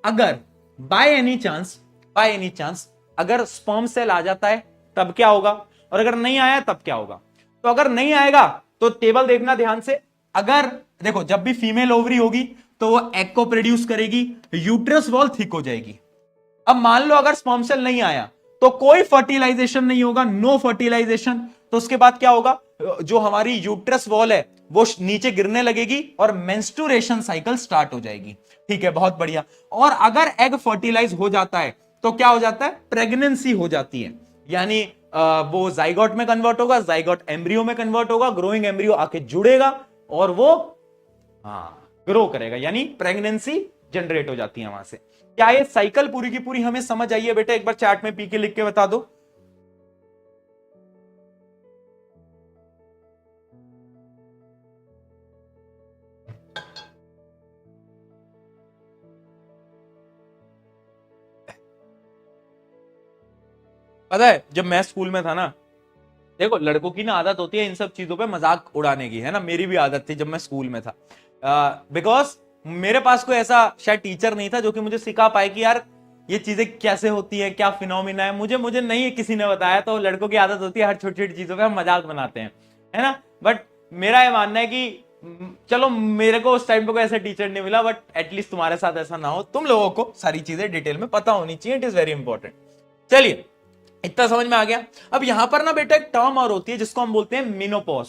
अगर बाय एनी चांस अगर स्पर्म सेल आ जाता है तब क्या होगा, और अगर नहीं आया तब क्या होगा। तो अगर नहीं आएगा तो टेबल देखना ध्यान से। अगर देखो, जब भी फीमेल ओवरी होगी तो वो एग को प्रोड्यूस करेगी, यूट्रस वॉल थिक हो जाएगी। अब मान लो अगर स्पर्म सेल नहीं आया तो कोई फर्टिलाइजेशन नहीं होगा, नो फर्टिलाइजेशन। तो उसके बाद क्या होगा, जो हमारी यूट्रस वॉल है वो नीचे गिरने लगेगी और मेंस्ट्रुएशन साइकिल स्टार्ट हो जाएगी। ठीक है, बहुत बढ़िया। और अगर एग फर्टिलाइज हो जाता है तो क्या हो जाता है, प्रेगनेंसी हो जाती है, यानी वो जाइगोट में कन्वर्ट होगा, जाइगोट एम्ब्रियो में कन्वर्ट होगा, ग्रोइंग एम्ब्रियो आके जुड़ेगा और वो ग्रो करेगा, यानी प्रेगनेंसी जनरेट हो जाती है वहां से। क्या ये साइकिल पूरी की पूरी हमें समझ आई है बेटा? एक बार चैट में पी के लिख के बता दो। पता है जब मैं स्कूल में था ना, देखो लड़कों की ना आदत होती है इन सब चीजों पे मजाक उड़ाने की, है ना, मेरी भी आदत थी जब मैं स्कूल में था। बिकॉज मेरे पास कोई ऐसा शायद टीचर नहीं था जो कि मुझे सिखा पाए कि यार ये चीजें कैसे होती है, क्या फिनोमिना है, मुझे नहीं किसी ने बताया। तो लड़कों की आदत होती है हर छोटी छोटी चीजों पे हम मजाक बनाते हैं, है ना। बट मेरा ये मानना है कि चलो मेरे को उस टाइम पे कोई ऐसा टीचर नहीं मिला, बट एटलीस्ट तुम्हारे साथ ऐसा ना हो, तुम लोगों को सारी चीजें डिटेल में पता होनी चाहिए, इट इज वेरी इंपॉर्टेंट। चलिए, इतना समझ में आ गया। अब यहां पर ना बेटा एक टर्म और होती है जिसको हम बोलते हैं मेनोपॉज।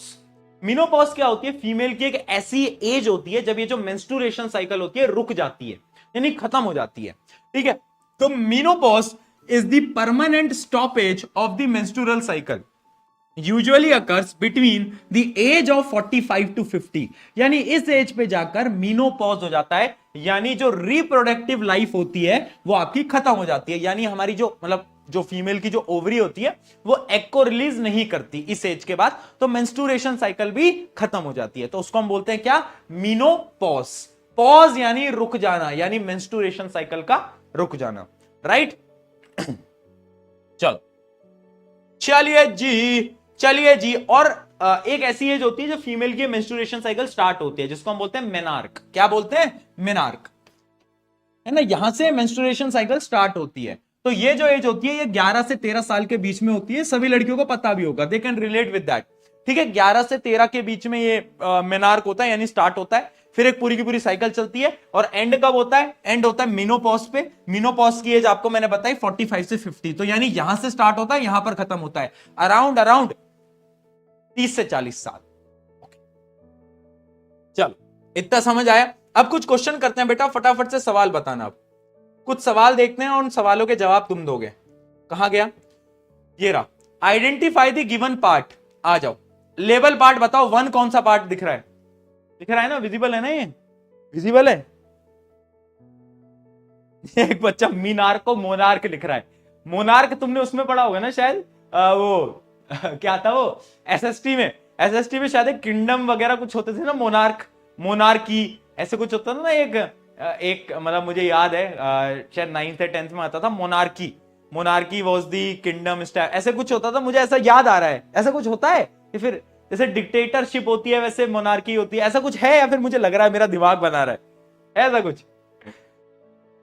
मेनोपॉज क्या होती है, फीमेल की एक ऐसी एज होती है जब ये जो मेंस्ट्रुएशन साइकिल होती है रुक जाती है, यानी खत्म हो जाती है। ठीक है, तो menopause is the permanent stoppage of the menstrual cycle. Usually occurs between the age of 45 to 50, यानी इस एज पे जाकर मीनोपॉज हो जाता है, यानी जो रिप्रोडक्टिव लाइफ होती है वो आपकी खत्म हो जाती है, यानी हमारी जो मतलब जो फीमेल की जो ओवरी होती है वो एग को रिलीज नहीं करती इस एज के बाद, तो मेंस्ट्रुएशन साइकिल भी खत्म हो जाती है, तो उसको हम बोलते हैं क्या, मीनोपॉज। पॉज यानी रुक जाना, यानी मेंस्ट्रुएशन साइकिल का रुक जाना, राइट। चलो चलिए जी। और एक ऐसी एज होती है जो फीमेल की मेंस्ट्रुएशन साइकिल स्टार्ट होती है, जिसको हम बोलते हैं मेनार्क। क्या बोलते हैं, मेनार्क, है ना, यहां से मेंस्ट्रुएशन साइकिल स्टार्ट होती है। तो ये जो एज होती है ये 11 से 13 साल के बीच में होती है, सभी लड़कियों को पता भी होगा, they can relate with that, ठीक है। 11 से 13 के बीच में ये मेनार्क होता है, यानी स्टार्ट होता है, फिर एक पूरी की पूरी साइकिल चलती है, और एंड कब होता है, एंड होता है मीनोपॉज पे। मीनोपॉज की एज आपको मैंने बताई 45 से 50, तो यानी यहां से स्टार्ट होता है, यहां पर खत्म होता है अराउंड 30 से 40 साल। चलो इतना समझ आया। अब कुछ क्वेश्चन करते हैं बेटा, फटाफट से सवाल बताना। अब कुछ सवाल देखते हैं और उन सवालों के जवाब तुम दोगे। कहां गया, ये रहा, आइडेंटिफाई द गिवन पार्ट। आ जाओ, लेबल पार्ट बताओ, वन कौन सा पार्ट दिख रहा है, दिख रहा है ना, विजिबल है ना, ये विजिबल है। एक बच्चा मीनार्क को मोनार्क लिख रहा है। मोनार्क तुमने उसमें पढ़ा होगा ना शायद, वो क्या था वो, एसएसटी में, एसएसटी में शायद एक किंगडम वगैरह कुछ होते थे ना, मोनार्क, मोनार्की, ऐसे कुछ होता था ना, एक मतलब मुझे याद है शायद 9th या 10th में आता था monarchy, monarchy was the kingdom style, ऐसे कुछ होता था, मुझे ऐसा याद आ रहा है। ऐसा कुछ होता है कि फिर जैसे डिक्टेटरशिप होती है वैसे मोनार्की होती है, ऐसा कुछ है, या फिर मुझे लग रहा है मेरा दिमाग बना रहा है ऐसा कुछ।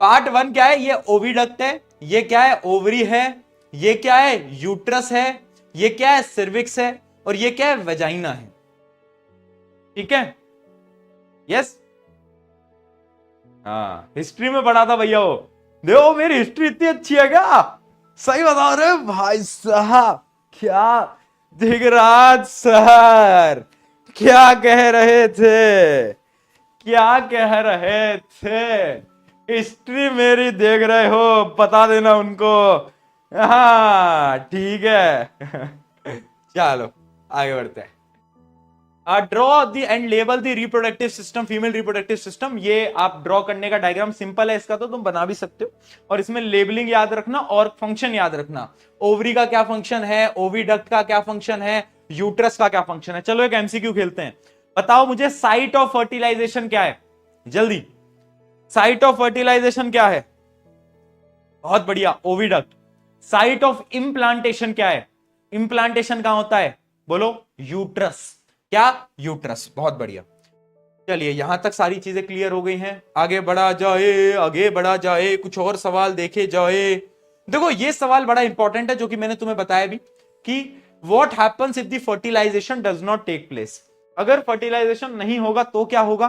पार्ट 1 क्या है, ये ओविडक्ट है, ये क्या है, ओवरी है, ये क्या है, यूट्रस है, ये क्या है, सर्विक्स है, और ये क्या है, वेजाइना है, ठीक है। यस, हाँ हिस्ट्री में पढ़ा था भैया वो, देखो मेरी हिस्ट्री इतनी अच्छी है क्या, सही बता रहे भाई साहब, क्या दिगराज सर क्या कह रहे थे, क्या कह रहे थे, हिस्ट्री मेरी देख रहे हो, बता देना उनको, हाँ ठीक है। चलो आगे बढ़ते हैं। Draw the and label the reproductive system, female reproductive system. ये आप ड्रॉ करने का डायग्राम सिंपल है इसका, तो तुम बना भी सकते हो, और इसमें लेबलिंग याद रखना और फंक्शन याद रखना, ओवरी का क्या फंक्शन है, ओविडक्ट का क्या फंक्शन है, यूट्रस का क्या फंक्शन है। चलो एक एमसीक्यू खेलते हैं, बताओ मुझे साइट ऑफ फर्टिलाइजेशन क्या है, जल्दी, साइट ऑफ फर्टिलाइजेशन क्या है, बहुत बढ़िया, ओविडक्ट। साइट ऑफ इम्प्लांटेशन क्या है, इम्प्लांटेशन कहां होता है, बोलो, यूट्रस, क्या, यूट्रस, बहुत बढ़िया। चलिए यहां तक सारी चीजें क्लियर हो गई हैं, आगे बढ़ा जाए, आगे बढ़ा जाए, कुछ और सवाल देखे जाए। देखो ये सवाल बड़ा इंपॉर्टेंट है, जो कि मैंने तुम्हें बताया भी, कि what happens if the fertilisation does not take place, अगर फर्टिलाइजेशन नहीं होगा तो क्या होगा,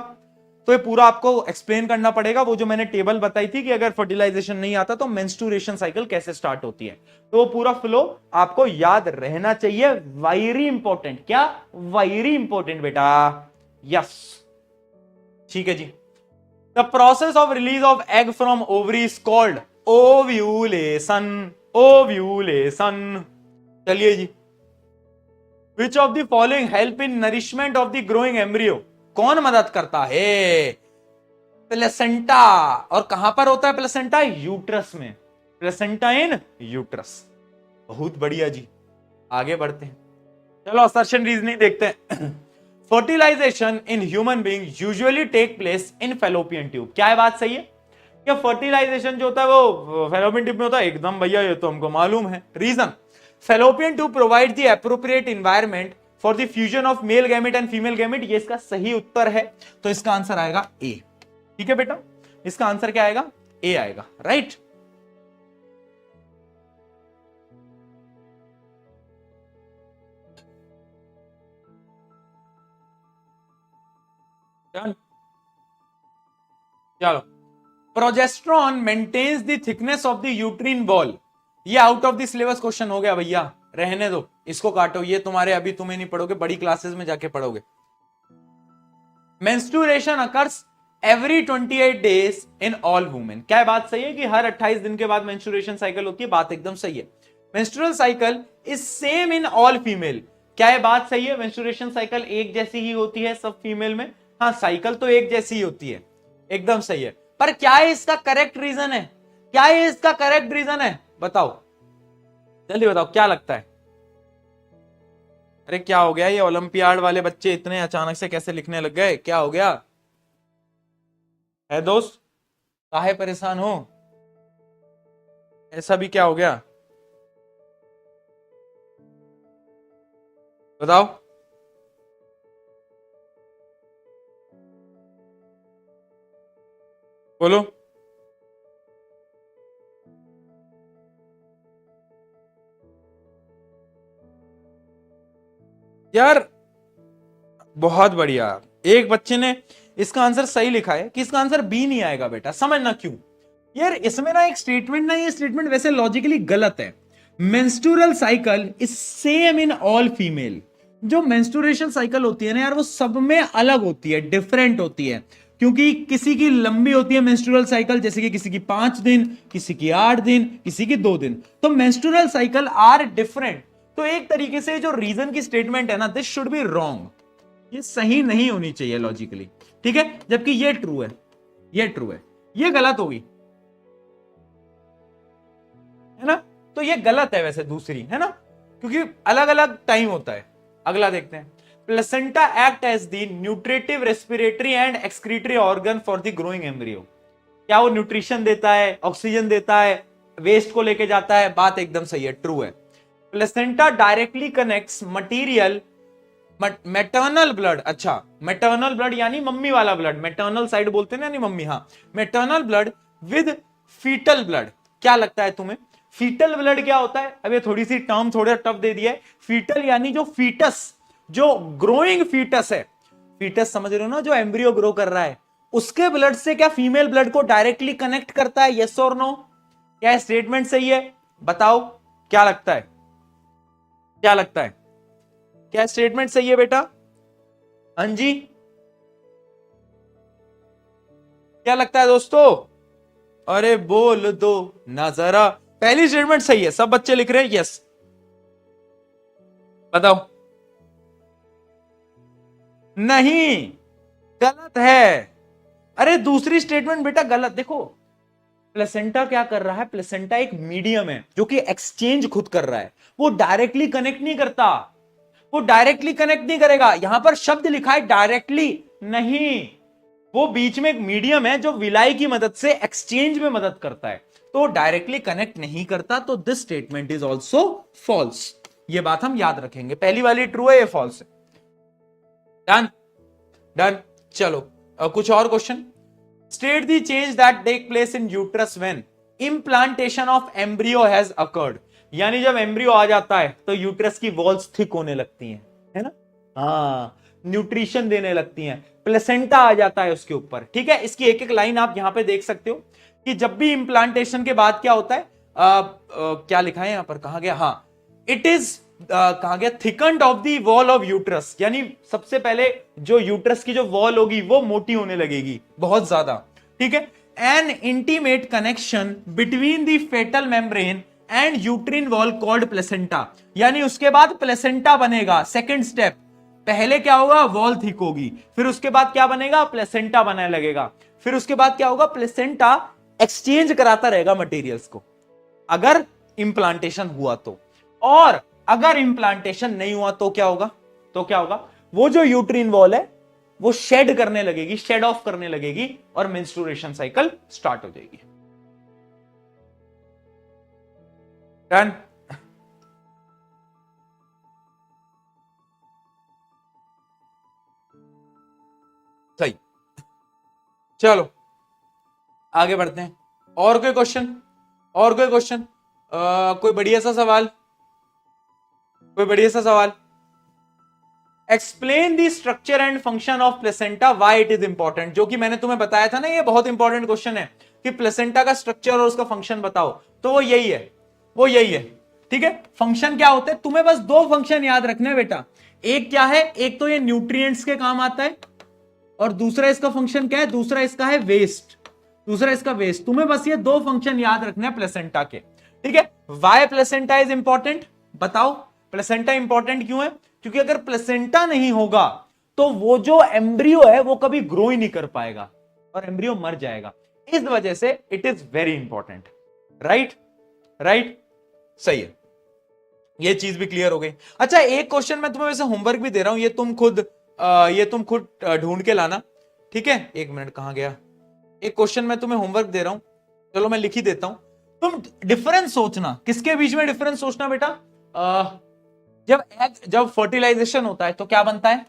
तो ये पूरा आपको एक्सप्लेन करना पड़ेगा। वो जो मैंने टेबल बताई थी कि अगर फर्टिलाइजेशन नहीं आता तो मेंस्ट्रुएशन साइकिल कैसे स्टार्ट होती है, तो वो पूरा फ्लो आपको याद रहना चाहिए, वेरी इंपॉर्टेंट, क्या, वेरी इंपॉर्टेंट बेटा, यस, ठीक है जी। The process of release of egg from ovary is called ovulation, ovulation. चलिए जी, which of the following help in nourishment of the growing embryo, कौन मदद करता है, प्लेसेंटा, और कहां पर होता है प्लेसेंटा, यूट्रस में, प्लेसेंटा इन यूट्रस, बहुत बढ़िया जी। आगे बढ़ते हैं, चलो असर्शन रीजनिंग देखते हैं। Fertilisation in human being usually take place in fallopian tube, क्या है बात सही है, क्या फर्टिलाइजेशन जो होता है वो फेलोपियन ट्यूब में होता है, एकदम भैया ये तो हमको मालूम है। Reason, fallopian tube provide the appropriate environment for the fusion of male gamete and female gamete, ये इसका सही उत्तर है, तो इसका आंसर आएगा ए, ठीक है बेटा, इसका आंसर क्या आएगा, ए आएगा, राइट। चलो, progesterone maintains the thickness of the uterine wall, ये out of the syllabus question हो गया भैया, रहने दो, इसको काटो, ये तुम्हारे अभी तुम्हें नहीं पढ़ोगे, बड़ी क्लासेस में जाके पढ़ोगे। Menstruation occurs every 28 days in all women, क्या बात सही है कि हर 28 दिन के बाद मेंस्ट्रुएशन साइकिल होती है, बात एकदम सही है। Menstrual cycle is same in all female, क्या ये बात सही है? मेंस्ट्रुएशन साइकिल एक जैसी ही होती है सब फीमेल में? हाँ, साइकिल तो एक जैसी ही होती है, एकदम सही है। पर क्या है इसका करेक्ट रीजन है? क्या ये इसका करेक्ट रीजन है? बताओ, जल्दी बताओ, क्या लगता है? अरे क्या हो गया, ये ओलंपियाड वाले बच्चे इतने अचानक से कैसे लिखने लग गए? क्या हो गया है दोस्त? काहे परेशान हो? ऐसा भी क्या हो गया? बताओ। बोलो। यार बहुत बढ़िया, एक बच्चे ने इसका आंसर सही लिखा है कि इसका आंसर बी नहीं आएगा बेटा। समझना क्यों? यार इसमें ना एक स्टेटमेंट, ना ये स्टेटमेंट वैसे लॉजिकली गलत है। Menstrual cycle is same in all female. जो मेंस्ट्रुएशन साइकिल होती है ना यार, वो सब में अलग होती है, डिफरेंट होती है। क्योंकि किसी की लंबी होती है मेंस्ट्रुअल साइकिल, जैसे कि किसी की 5 दिन, किसी की 8 दिन, किसी की 2 दिन। तो मेंस्ट्रुअल साइकिल आर डिफरेंट। तो एक तरीके से जो रीजन की स्टेटमेंट है ना, दिस शुड बी रॉन्ग, ये सही नहीं होनी चाहिए लॉजिकली, ठीक है? जबकि ये ट्रू है, ये ट्रू है, ये गलत होगी, है ना? तो ये गलत है वैसे दूसरी, है ना? क्योंकि अलग अलग टाइम होता है। अगला देखते हैं। Placenta act as the nutritive respiratory and excretory organ for the growing embryo. क्या वो न्यूट्रिशन देता है, ऑक्सीजन देता है, वेस्ट को लेके जाता है? बात एकदम सही है, ट्रू है। Placenta directly connects material maternal blood. अच्छा, मैटरनल ब्लड यानी मम्मी वाला ब्लड, मैटरनल साइड बोलते हैं ना, यानी मम्मी, हाँ, maternal blood with foetal blood. क्या लगता है तुम्हें फीटल ब्लड क्या होता है? अब ये थोड़ी सी टर्म थोड़ा टफ दे दिया है। फीटल यानी जो फीटस, जो ग्रोइंग फीटस है, फीटस समझ रहे हो ना, जो एम्ब्रियो ग्रो कर रहा है, उसके ब्लड से क्या फीमेल ब्लड को डायरेक्टली कनेक्ट करता है? यस और नो? क्या स्टेटमेंट सही है? बताओ, क्या लगता है? क्या लगता है? क्या स्टेटमेंट सही है बेटा? हाँ जी, क्या लगता है दोस्तों? अरे बोल दो ना जरा। पहली स्टेटमेंट सही है, सब बच्चे लिख रहे हैं यस। बताओ। नहीं, गलत है। अरे दूसरी स्टेटमेंट बेटा गलत। देखो, प्लेसेंटा क्या कर रहा है? प्लेसेंटा एक मीडियम है जो कि एक्सचेंज खुद कर रहा है, वो डायरेक्टली कनेक्ट नहीं करता, वो डायरेक्टली कनेक्ट नहीं करेगा। यहां पर शब्द लिखा है डायरेक्टली नहीं, वो बीच में एक मीडियम है जो विलाई की मदद से एक्सचेंज में मदद करता है, तो डायरेक्टली कनेक्ट नहीं करता। तो this statement is also false. ये बात हम याद रखेंगे, पहली वाली ट्रू है, ये फॉल्स है। Done, done. चलो कुछ और question. State the change that take place in uterus when implantation of embryo has occurred. यानी जब एम्ब्रियो आ जाता है तो यूट्रस की वॉल्स थिक होने लगती हैं, है ना? हाँ, न्यूट्रिशन देने लगती हैं, प्लेसेंटा आ जाता है उसके ऊपर, ठीक है? इसकी एक एक लाइन आप यहां पे देख सकते हो कि जब भी इम्प्लांटेशन के बाद क्या होता है, क्या लिखा है यहां पर, कहा गया, हाँ, इट इज कहा गया thickened of the wall of uterus. यानी सबसे पहले जो यूट्रस की जो वॉल होगी वो मोटी होने लगेगी बहुत ज्यादा, ठीक है? An intimate connection between the foetal membrane and uterine wall called placenta. यानी उसके बाद प्लेसेंटा बनेगा, सेकंड स्टेप। पहले क्या होगा? वॉल थिक होगी, फिर उसके बाद क्या बनेगा? प्लेसेंटा बनने लगेगा, फिर उसके बाद क्या होगा? प्लेसेंटा एक्सचेंज कराता रहेगा मटेरियल्स को, अगर इंप्लांटेशन हुआ तो। और अगर इंप्लांटेशन नहीं हुआ तो क्या होगा? तो क्या होगा? वो जो यूट्रिन वॉल है वो शेड करने लगेगी, शेड ऑफ करने लगेगी, और मेंस्ट्रुएशन साइकिल स्टार्ट हो जाएगी। डन। सही। चलो आगे बढ़ते हैं। और कोई क्वेश्चन? और कोई क्वेश्चन? कोई बढ़िया सा सवाल, कोई बढ़िया सा सवाल। Explain the structure and function of placenta, why it is important. जो कि मैंने तुम्हें बताया था ना, ये बहुत इंपॉर्टेंट क्वेश्चन है कि प्लेसेंटा का स्ट्रक्चर और उसका फंक्शन बताओ। तो वो यही है, वो यही है, ठीक है? फंक्शन क्या होते हैं? तुम्हें बस दो फंक्शन याद रखने हैं बेटा। एक क्या है? एक तो ये न्यूट्रिएंट्स के काम आता है, और दूसरा इसका फंक्शन क्या है? दूसरा इसका है वेस्ट, दूसरा इसका वेस्ट। तुम्हें बस ये दो फंक्शन याद रखने हैं प्लेसेंटा के, ठीक है? व्हाई प्लेसेंटा इज इंपॉर्टेंट बताओ। प्लेसेंटा इंपॉर्टेंट क्यों है? क्योंकि अगर प्लेसेंटा नहीं होगा तो वो जो एम्ब्रियो है वो कभी ग्रो ही नहीं कर पाएगा और एम्ब्रियो मर जाएगा। इस वजह से it is very important. Right right, सही है, ये चीज भी क्लियर हो गई। अच्छा, एक क्वेश्चन मैं तुम्हें वैसे होमवर्क भी दे रहा हूं, ये तुम खुद ढूंढ के लाना, ठीक है। एक मिनट, कहां गया, एक क्वेश्चन मैं तुम्हें होमवर्क दे रहा हूं, चलो मैं लिख ही देता हूं। तुम डिफरेंस सोचना, किसके बीच में डिफरेंस सोचना बेटा। जब फर्टिलाइजेशन होता है तो क्या बनता है,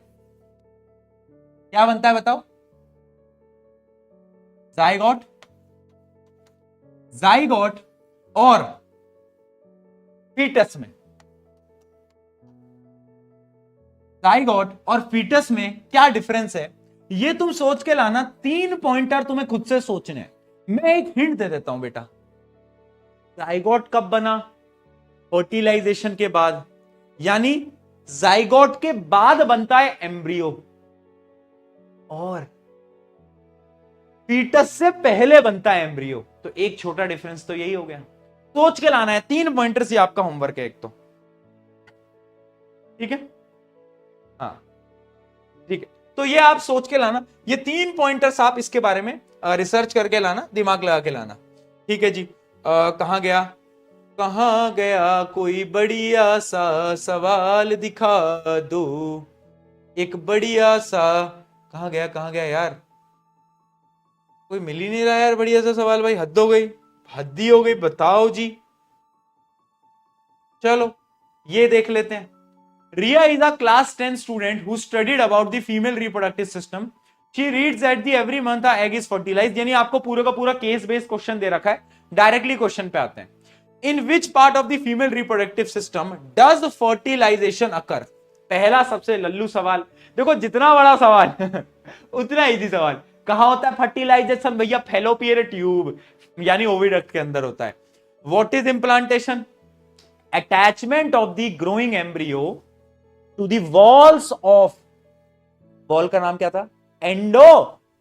क्या बनता है बताओ। जाइगोट, जाइगोट और फीटस में, जाइगोट और फीटस में क्या डिफरेंस है, ये तुम सोच के लाना। 3 पॉइंटर तुम्हें खुद से सोचने हैं। मैं एक हिंट दे देता हूं बेटा, जाइगोट कब बना, फर्टिलाइजेशन के बाद, यानी जाइगोट के बाद बनता है एम्ब्रियो, और फीटस से पहले बनता है एम्ब्रियो। तो एक छोटा डिफरेंस तो यही हो गया, सोच के लाना है। 3 पॉइंटर्स, ये आपका होमवर्क है एक तो, ठीक है। हाँ ठीक है, तो ये आप सोच के लाना, ये 3 पॉइंटर्स आप इसके बारे में रिसर्च करके लाना, दिमाग लगा के लाना, ठीक है जी। कहां गया, कहां गया, कोई बढ़िया सा सवाल दिखा दो, एक बढ़िया सा, कहां गया, कहां गया यार, कोई मिल ही नहीं रहा यार बढ़िया सा सवाल, भाई हद हो गई, हद ही हो गई, बताओ जी। चलो ये देख लेते हैं। Ria is a class 10 student who studied about the female reproductive system. She reads that the every month a egg is fertilized. यानी आपको पूरा का पूरा केस बेस्ड क्वेश्चन दे रखा है, डायरेक्टली क्वेश्चन पे आते हैं। In which part of the female reproductive system does fertilization occur? पहला सबसे लल्लू सवाल, देखो जितना बड़ा सवाल उतना इजी सवाल। कहां होता है फर्टिलाइजेशन भैया, फैलोपियन ट्यूब यानी ओविडक्ट के अंदर होता है। What is implantation? Attachment of the growing embryo to the walls of, wall का नाम क्या था,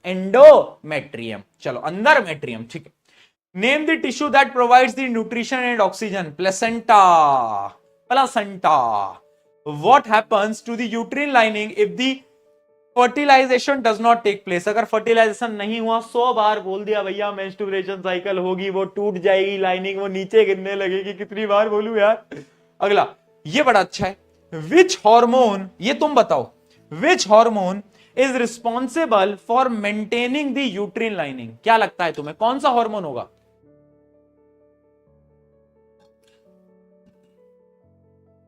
एंडोमेट्रियम। चलो अंदर मेट्रियम, ठीक है। Name the tissue that provides the nutrition and oxygen, placenta, placenta. What happens to the uterine lining if the fertilisation does not take place? अगर फर्टिलाइजेशन नहीं हुआ, 100 बार बोल दिया भैया मेंस्ट्रुएशन साइकिल होगी, वो टूट जाएगी लाइनिंग, वो नीचे गिरने लगेगी, कितनी बार बोलूं यार। अगला, ये बड़ा अच्छा है, विच हार्मोन, ये तुम बताओ, which hormone is responsible for maintaining the uterine lining? क्या लगता है तुम्हें कौन सा हार्मोन होगा?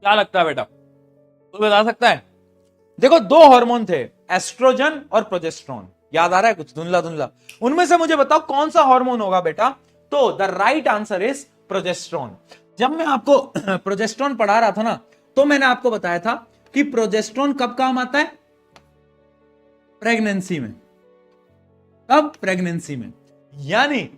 क्या लगता है बेटा, तू बता सकता है? देखो 2 हार्मोन थे, एस्ट्रोजन और प्रोजेस्टेरोन, याद आ रहा है कुछ धुंधला धुंधला? उनमें से मुझे बताओ कौन सा हार्मोन होगा बेटा? तो the right answer is progesterone. जब मैं आपको प्रोजेस्टेरोन पढ़ा रहा था ना, तो मैंने आपको बताया था कि प्रोजेस्टेरोन कब काम आता है? प्रेगनेंसी में। कब? प्रेगनेंसी में। यानी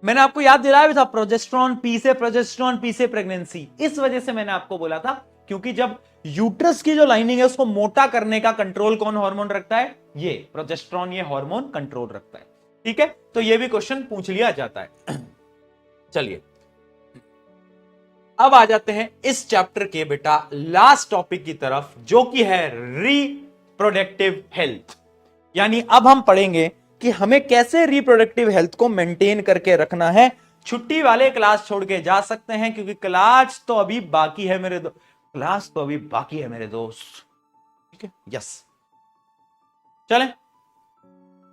मैंने आपको याद दिलाया भी था, प्रोजेस्टेरोन पी से प्रोजेस्टेरोन, पी से प्रेगनेंसी। इस वजह से मैंने आपको बोला था, क्योंकि जब यूट्रस की जो लाइनिंग है उसको मोटा करने का कंट्रोल कौन हार्मोन रखता है? ये प्रोजेस्टेरोन, ये हार्मोन कंट्रोल रखता है, ठीक है। तो ये भी क्वेश्चन पूछ लिया जाता है। चलिए अब आ जाते हैं इस चैप्टर के बेटा लास्ट टॉपिक की तरफ, जो कि है रिप्रोडक्टिव हेल्थ। यानी अब हम पढ़ेंगे कि हमें कैसे रिप्रोडक्टिव हेल्थ को मेंटेन करके रखना है। छुट्टी वाले क्लास छोड़ के जा सकते हैं, क्योंकि क्लास तो अभी बाकी है मेरे क्लास तो अभी बाकी है मेरे दोस्त, ठीक है। यस, चलें।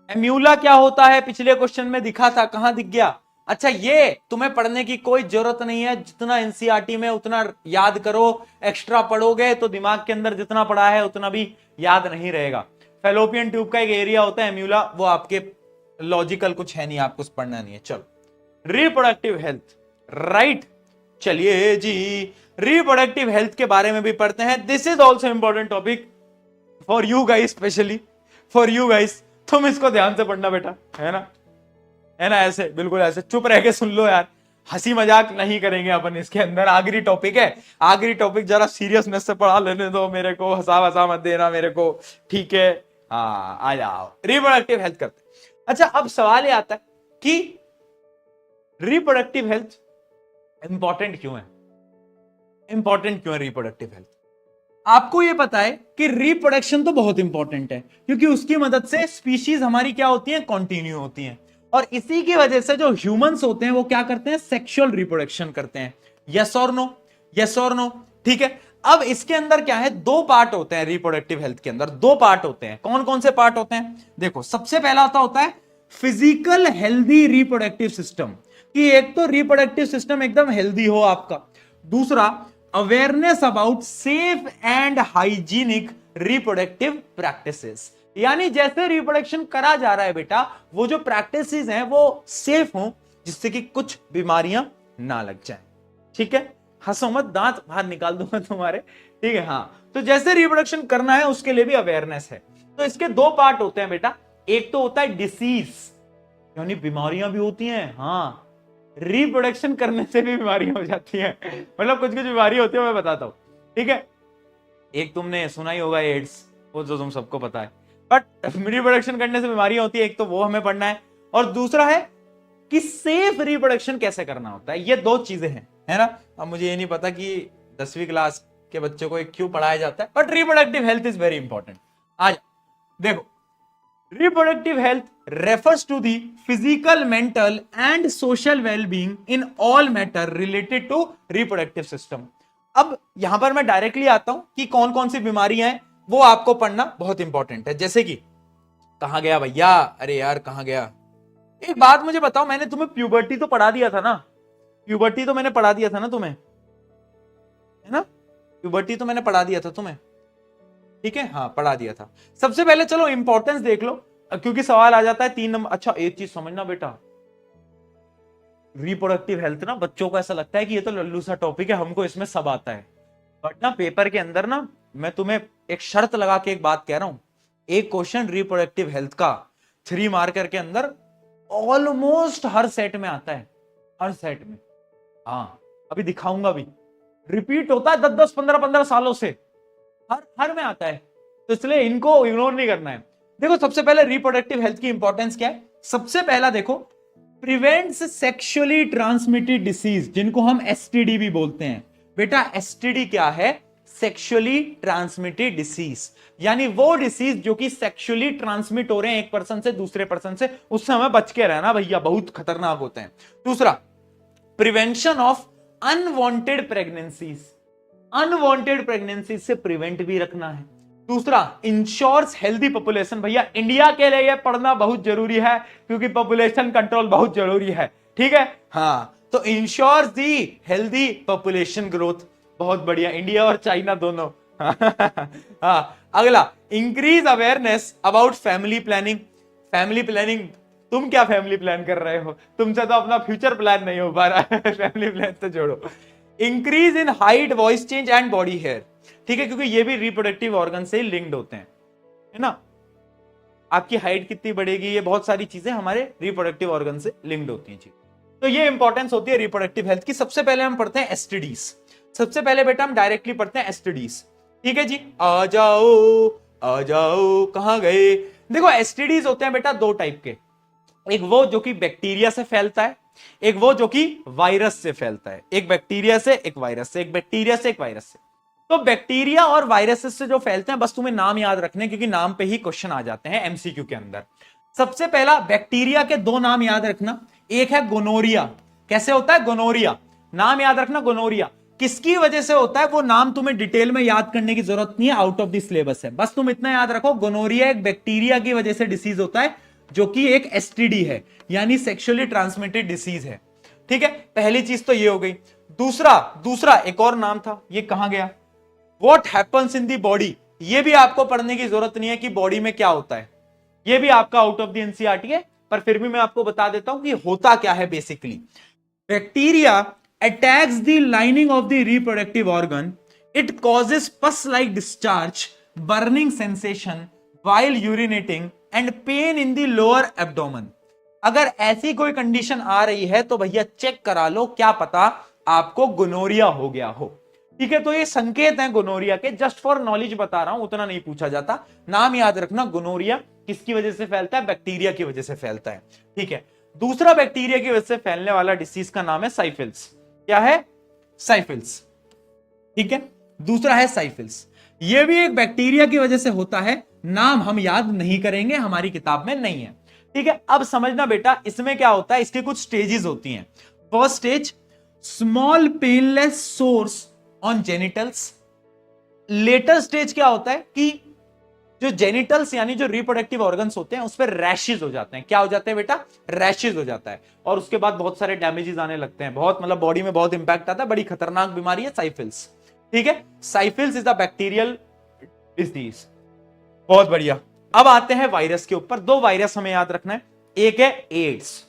एम्यूला क्या होता है? पिछले क्वेश्चन में दिखा था, कहां दिख गया? अच्छा, ये तुम्हें पढ़ने की कोई जरूरत नहीं है, जितना एनसीईआरटी में उतना याद करो, एक्स्ट्रा पढ़ोगे तो दिमाग के अंदर जितना पढ़ा है उतना भी याद नहीं रहेगा। फैलोपियन ट्यूब का एक एरिया होता है एम्यूला, वो आपके लॉजिकल कुछ है नहीं, आपको पढ़ना नहीं है। चलो, रिप्रोडक्टिव हेल्थ, राइट। चलिए जी, रिप्रोडक्टिव हेल्थ के बारे में भी पढ़ते हैं। This is also important topic for you guys, specially for you guys. तुम इसको ध्यान से पढ़ना बेटा, है ना, है ना, ऐसे बिल्कुल ऐसे चुप रह के सुन लो यार, हंसी मजाक नहीं करेंगे अपन इसके अंदर। आखिरी टॉपिक है, आखिरी टॉपिक जरा सीरियसनेस से पढ़ा लेने दो मेरे को, हंसा वसा मत देना मेरे को, ठीक है। हाँ, आ जाओ, रिप्रोडक्टिव हेल्थ करते। अच्छा, अब सवाल ये आता है कि रिप्रोडक्टिव हेल्थ इंपॉर्टेंट क्यों है? इंपॉर्टेंट क्यों है रिप्रोडक्टिव हेल्थ? आपको ये पता है कि रिप्रोडक्शन तो बहुत इंपॉर्टेंट है, क्योंकि उसकी मदद से स्पीशीज हमारी क्या होती है, कंटिन्यू होती हैं। और इसी की वजह से जो ह्यूमंस होते हैं वो क्या करते हैं, सेक्सुअल रिप्रोडक्शन करते हैं। यस और नो, यस और नो, ठीक है। अब इसके अंदर क्या है, दो पार्ट होते हैं रिप्रोडक्टिव हेल्थ के अंदर, दो पार्ट होते हैं। कौन कौन से पार्ट होते हैं, देखो सबसे पहला होता है फिजिकल हेल्दी रिप्रोडक्टिव सिस्टम, कि एक तो रिप्रोडक्टिव सिस्टम एकदम हेल्दी हो आपका। दूसरा, awareness about safe and hygienic reproductive practices, यानी जैसे रिप्रोडक्शन करा जा रहा है बेटा, वो जो प्रैक्टिसेस हैं वो सेफ हो, जिससे कि कुछ बीमारियां ना लग जाएं। ठीक है, हंसो मत, दांत बाहर निकाल दूंगा तुम्हारे, ठीक है। हाँ, तो जैसे रिप्रोडक्शन करना है उसके लिए भी अवेयरनेस है। तो इसके दो पार्ट होते हैं बेटा, एक तो होता है डिसीज, यानी बीमारियां भी होती हैं। हाँ, रिप्रोडक्शन करने से भी बीमारियां हो जाती हैं, मतलब कुछ कुछ बीमारी होती है, मैं बताता हूं, ठीक है। एक तुमने सुना ही होगा एड्स, वो जो तुम सबको पता है, बट रिप्रोडक्शन करने से बीमारियां होती है, एक तो वो हमें पढ़ना है, और दूसरा है कि सेफ रिप्रोडक्शन कैसे करना होता है। ये दो चीजें हैं, है ना। अब मुझे ये नहीं पता कि 10वीं क्लास के बच्चों को क्यों पढ़ाया जाता है, but reproductive health is very important. आज देखो, reproductive health refers to the physical, mental and social well-being in all matter related to reproductive system। अब यहां पर मैं डायरेक्टली आता हूं कि कौन कौन सी बीमारियां हैं, वो आपको पढ़ना बहुत इंपॉर्टेंट है। जैसे कि कहां गया भैया, अरे यार कहां गया, एक बात मुझे बताओ, मैंने तुम्हें प्यूबर्टी तो पढ़ा दिया था ना, प्यूबर्टी तो मैंने पढ़ा दिया था ना तुम्हें, है ना, प्यूबर्टी तो मैंने पढ़ा दिया था तुम्हें, ठीक है, हाँ पढ़ा दिया था। सबसे पहले चलो इंपॉर्टेंस देख लो, क्योंकि सवाल आ जाता है 3 नंबर। अच्छा, एक चीज समझना बेटा, रिप्रोडक्टिव हेल्थ ना बच्चों को ऐसा लगता है कि ये तो लल्लू सा टॉपिक है, हमको इसमें सब आता है, बट ना पेपर के अंदर ना मैं तुम्हें एक शर्त लगा के एक बात कह रहा हूं, एक क्वेश्चन रिप्रोडक्टिव हेल्थ का 3 मार्कर के अंदर ऑलमोस्ट हर सेट में आता है, हर सेट में। हाँ, अभी दिखाऊंगा भी, रिपीट होता है 10 10 15 15 सालों से, हर में आता है, तो इसलिए इनको इग्नोर नहीं करना है। देखो सबसे पहले रिप्रोडक्टिव हेल्थ की इंपॉर्टेंस क्या है, सबसे पहला देखो, प्रिवेंट्स सेक्सुअली ट्रांसमिटेड डिसीज, जिनको हम एसटीडी भी बोलते हैं। बेटा एसटीडी क्या है, सेक्सुअली ट्रांसमिटेड डिसीज, यानी वो डिसीज जो कि सेक्सुअली ट्रांसमिट हो रहे हैं एक पर्सन से दूसरे पर्सन से, उससे हमें बच के रहना भैया, बहुत खतरनाक होते हैं। दूसरा, prevention of unwanted pregnancies, unwanted pregnancy से प्रिवेंट भी रखना है। दूसरा, इंश्योर्स हेल्दी पॉपुलेशन, भैया इंडिया के लिए यह पढ़ना बहुत जरूरी है, क्योंकि पॉपुलेशन कंट्रोल बहुत जरूरी है, ठीक है। हाँ, तो इंश्योर्स दी हेल्दी पॉपुलेशन ग्रोथ, बहुत बढ़िया, इंडिया और चाइना दोनों। हाँ, अगला, increase awareness about family planning, family planning, तुम क्या फैमिली प्लान कर रहे हो, तुमसे तो अपना फ्यूचर प्लान नहीं हो पा रहा है, फैमिली प्लान तो जोड़ो। Increase in height, voice change and body hair, ठीक है, क्योंकि ये भी रिप्रोडक्टिव ऑर्गन से लिंक्ड होते हैं, है ना। आपकी हाइट कितनी बढ़ेगी, ये बहुत सारी चीजें हमारे रिप्रोडक्टिव ऑर्गन से लिंक्ड होती हैं। तो ये इंपॉर्टेंस होती है रिप्रोडक्टिव हेल्थ की। सबसे पहले हम पढ़ते हैं एसटीडीज, सबसे पहले बेटा हम डायरेक्टली पढ़ते हैं एसटीडीज, ठीक है जी। आ जाओ कहां गए। देखो एसटीडीज होते हैं बेटा दो टाइप के, एक वो जो कि बैक्टीरिया से फैलता है, एक वो जो कि वायरस से फैलता है, एक बैक्टीरिया से एक वायरस से, एक बैक्टीरिया से एक वायरस से। तो बैक्टीरिया और वायरसेस से जो फैलते हैं, बस तुम्हें नाम याद रखने, क्योंकि नाम पे ही क्वेश्चन आ जाते हैं एमसीक्यू के अंदर। सबसे पहला, बैक्टीरिया के दो नाम याद रखना, एक है गोनोरिया। कैसे होता है गोनोरिया, नाम याद रखना गोनोरिया, किसकी वजह से होता है वो नाम तुम्हें डिटेल में याद करने की जरूरत नहीं है, आउट ऑफ द सिलेबस है, बस तुम इतना याद रखो, गोनोरिया एक बैक्टीरिया की वजह से डिसीज होता है, जो कि एक एसटीडी है, यानी सेक्सुअली ट्रांसमिटेड डिसीज है, ठीक है। पहली चीज तो ये हो गई। दूसरा एक और नाम था, ये कहां गया, what happens in the body, ये भी आपको पढ़ने की जरूरत नहीं है कि बॉडी में क्या होता है, ये भी आपका आउट ऑफ द एनसीईआरटी है, पर फिर भी मैं आपको बता देता हूं कि होता क्या है। Basically bacteria attacks the lining of the reproductive organ, it causes पस like discharge, burning sensation while urinating and pain in the lower abdomen. अगर ऐसी कोई कंडीशन आ रही है तो भैया चेक करा लो, क्या पता आपको गोनोरिया हो गया हो, ठीक है। तो ये संकेत हैं गोनोरिया के, जस्ट फॉर नॉलेज बता रहा हूं, उतना नहीं पूछा जाता। नाम याद रखना, गोनोरिया किसकी वजह से फैलता है, बैक्टीरिया की वजह से फैलता है, ठीक है। दूसरा बैक्टीरिया की वजह से फैलने वाला डिसीज का नाम है साइफिल्स। क्या है, साइफिल्स, ठीक है, दूसरा है साइफिल्स। ये भी एक बैक्टीरिया की वजह से होता है, नाम हम याद नहीं करेंगे, हमारी किताब में नहीं है। ठीक है, अब समझना बेटा इसमें क्या होता है, इसकी कुछ स्टेजेस होती हैं। First stage, small painless source on genitals. Later stage क्या होता है कि जो जेनिटल्स यानी जो रिप्रोडक्टिव ऑर्गन्स होते हैं उस पर रैशेज हो जाते हैं। क्या हो जाते हैं बेटा? रैशेज हो जाता है। और उसके बाद बहुत सारे डैमेजेस आने लगते हैं, बहुत मतलब बॉडी में बहुत इंपैक्ट आता है। बड़ी खतरनाक बीमारी है साइफिल्स। ठीक है, साइफिल्स इज द बैक्टीरियल डिजीज। बहुत बढ़िया। अब आते हैं वायरस के ऊपर। दो वायरस हमें याद रखना है। एक है एड्स।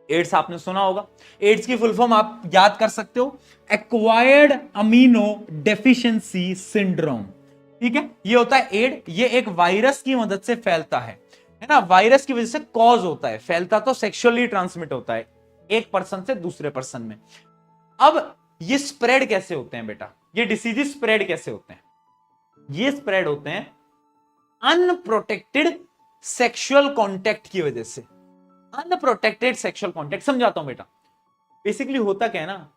एड्स आपने सुना होगा। एड्स की फुल फॉर्म आप याद कर सकते हो, एक्वायर्ड अमीनो डेफिशिएंसी सिंड्रोम। ठीक है, ये होता है एड। ये एक वायरस की मदद से फैलता है ना, वायरस की वजह से कॉज होता है। फैलता तो सेक्सुअली ट्रांसमिट होता है एक पर्सन से दूसरे पर्सन में। अब ये स्प्रेड कैसे होते हैं बेटा? ये डिसीजेस स्प्रेड कैसे होते हैं? ये स्प्रेड होते हैं अनप्रोटेक्टेड सेक्सुअल कांटेक्ट की वजह से। अनप्रोटेक्टेड सेक्सुअल कांटेक्ट समझाता हूं बेटा। बेसिकली होता क्या है ना,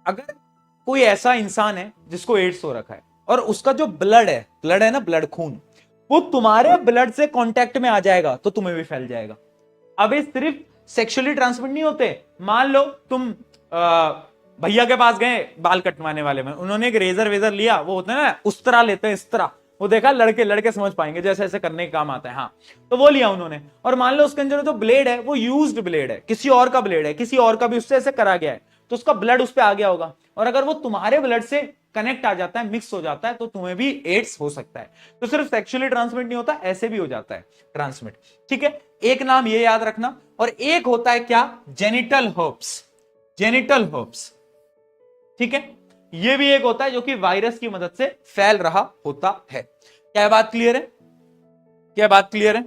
अगर कोई ऐसा इंसान है जिसको एड्स हो रखा है और उसका जो ब्लड है ना, ब्लड खून, वो तुम्हारे ब्लड से कांटेक्ट में आ जाएगा तो तुम्हें भी फैल जाएगा। अब ये सिर्फ सेक्सुअली ट्रांसमिट नहीं होते। मान लो तुम भैया के पास गए बाल कटवाने वाले में, उन्होंने एक रेजर वेजर लिया, वो होता है ना उस तरह लेते हैं, इस तरह, वो देखा लड़के लड़के समझ पाएंगे जैसे ऐसे करने के काम आता है। हाँ, तो वो लिया उन्होंने, और मान लो उसके अंदर जो ब्लेड है वो यूज्ड ब्लेड है, किसी और का ब्लेड है, किसी और का भी उससे ऐसे करा गया है, तो उसका ब्लड उस पर आ गया होगा। और अगर वो तुम्हारे ब्लड से कनेक्ट आ जाता है, मिक्स हो जाता है, तो तुम्हें भी एड्स हो सकता है। तो सिर्फ सेक्सुअली ट्रांसमिट नहीं होता, ऐसे भी हो जाता है ट्रांसमिट। ठीक है, एक नाम ये याद रखना। और एक होता है क्या? Genital herpes. जेनिटल हर्प्स, ठीक है, ये भी एक होता है जो कि वायरस की मदद से फैल रहा होता है। क्या बात क्लियर है? क्या बात क्लियर है?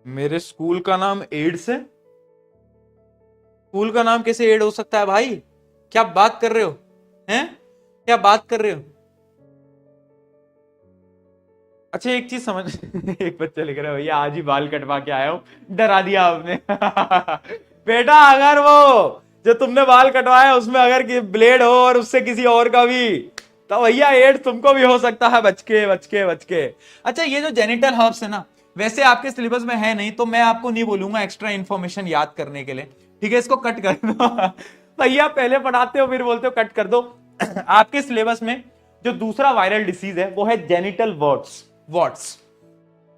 मेरे स्कूल का नाम एड्स है। स्कूल का नाम कैसे एड हो सकता है भाई? क्या बात कर रहे हो? हैं? क्या बात कर रहे हो? अच्छा एक चीज समझ एक बच्चा लिख रहा है, भैया आज ही बाल कटवा के आया हूं। डरा दिया आपने बेटा अगर वो जो तुमने बाल कटवाया उसमें अगर ब्लेड हो और उससे किसी और का भी, तो भैया एड्स तुमको भी हो सकता है। बच के बच के बच के। अच्छा, ये जो जेनिटल हर्ब्स है ना, वैसे आपके सिलेबस में है नहीं, तो मैं आपको नहीं बोलूंगा एक्स्ट्रा इंफॉर्मेशन याद करने के लिए। ठीक है, इसको कट कर दो भैया पहले पढ़ाते हो फिर बोलते हो कट कर दो आपके सिलेबस में जो दूसरा वायरल डिसीज है वो है जेनिटल वॉर्ट्स। वॉर्ट्स